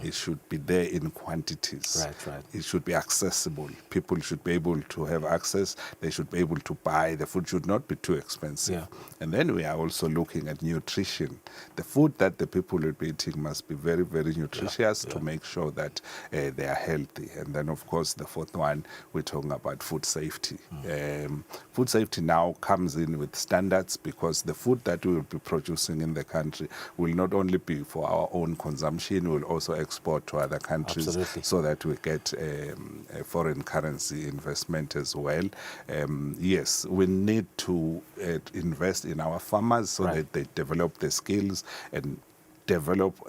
It should be there in quantities. It should be accessible. People should be able to have access. They should be able to buy. The food should not be too expensive. And then we are also looking at nutrition. The food that the people will be eating must be very, very nutritious to make sure that they are healthy. And then, of course, the 4th one, we're talking about food safety. Food safety now comes in with standards because the food that we will be producing in the country will not only be for our own consumption, we'll also export to other countries so that we get a foreign currency investment as well. Yes, we need to invest in our farmers so that they develop the skills and develop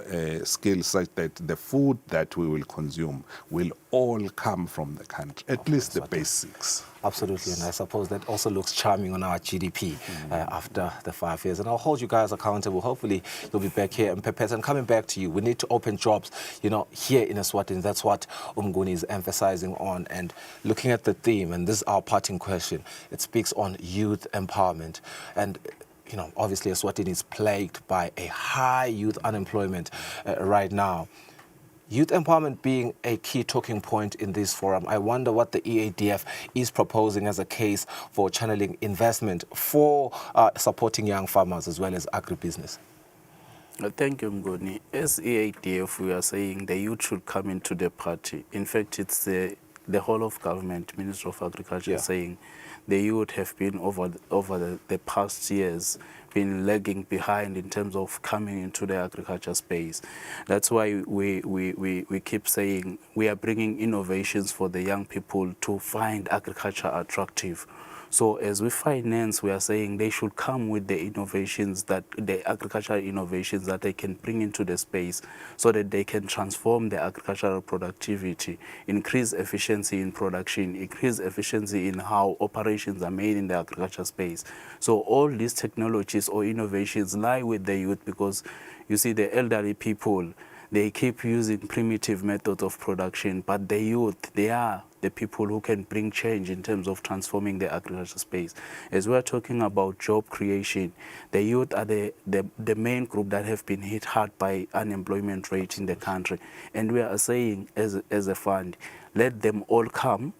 skills such that the food that we will consume will all come from the country, at least the basics. Absolutely, and I suppose that also looks charming on our GDP after the 5 years. And I'll hold you guys accountable. Hopefully, you'll be back here. And Pepet, and coming back to you, we need to open jobs, here in Eswatini. That's what Umguni is emphasizing on. And looking at the theme, and this is our parting question, it speaks on youth empowerment. And obviously, Eswatini is plagued by a high youth unemployment right now. Youth empowerment being a key talking point in this forum, I wonder what the EADF is proposing as a case for channeling investment for supporting young farmers as well as agribusiness. Thank you, Mgoni. As EADF, we are saying the youth should come into the party. In fact, it's the whole of government, Minister of Agriculture, saying the youth have been over the past years been lagging behind in terms of coming into the agriculture space. That's why we keep saying we are bringing innovations for the young people to find agriculture attractive. So as we finance, we are saying they should come with the innovations, the agricultural innovations that they can bring into the space so that they can transform the agricultural productivity, increase efficiency in production, increase efficiency in how operations are made in the agriculture space. So all these technologies or innovations lie with the youth because you see the elderly people, they keep using primitive methods of production, but the youth, they are the people who can bring change in terms of transforming the agriculture space. As we're talking about job creation, the youth are the main group that have been hit hard by unemployment rate in the country. And we are saying as a fund, let them all come,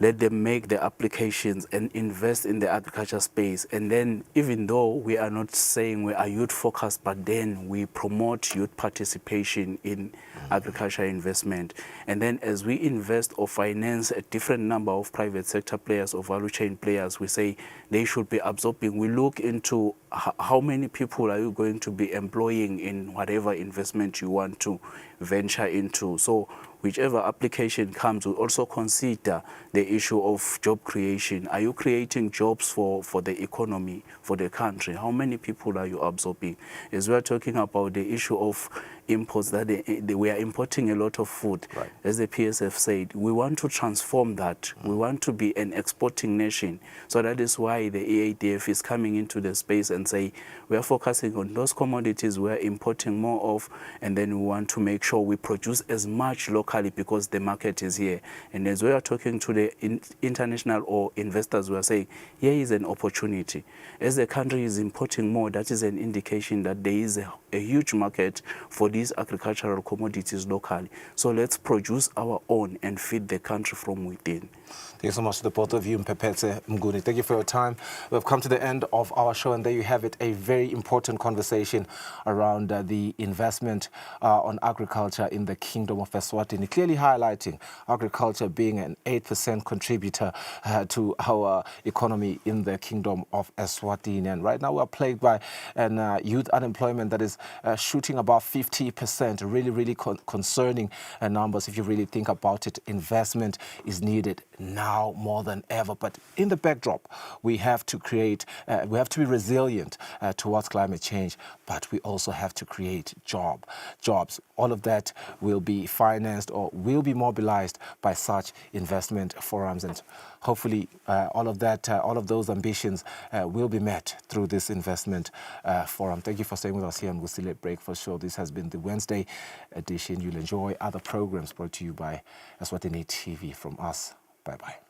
let them make the applications and invest in the agriculture space. And then even though we are not saying we are youth focused, but then we promote youth participation in agriculture investment. And then as we invest or finance a different number of private sector players or value chain players, we say they should be absorbing. We look into how many people are you going to be employing in whatever investment you want to venture into. So whichever application comes, we also consider the issue of job creation. Are you creating jobs for the economy, for the country? How many people are you absorbing? As we're talking about the issue of imports, that we are importing a lot of food. As the PSF said, we want to transform that. We want to be an exporting nation. So that is why the EADF is coming into the space and say, we are focusing on those commodities we are importing more of, and then we want to make sure we produce as much locally because the market is here. And as we are talking to the international or investors, we are saying, here is an opportunity. As the country is importing more, that is an indication that there is a huge market for these agricultural commodities locally. So let's produce our own and feed the country from within. Thank you so much to the both of you, Mpepetse, Mguni. Thank you for your time. We've come to the end of our show, and there you have it, a very important conversation around the investment on agriculture in the Kingdom of Eswatini, clearly highlighting agriculture being an 8% contributor to our economy in the Kingdom of Eswatini. And right now we're plagued by an youth unemployment that is shooting above 50%, really, really concerning numbers. If you really think about it, investment is needed now. now more than ever. But in the backdrop, we have to create, we have to be resilient towards climate change, but we also have to create jobs. All of that will be financed or will be mobilized by such investment forums, and hopefully all of those ambitions will be met through this investment forum. Thank you for staying with us here on Kusile Breakfast Show. This has been the Wednesday edition. You'll enjoy other programs brought to you by Eswatini TV from us. Bye-bye.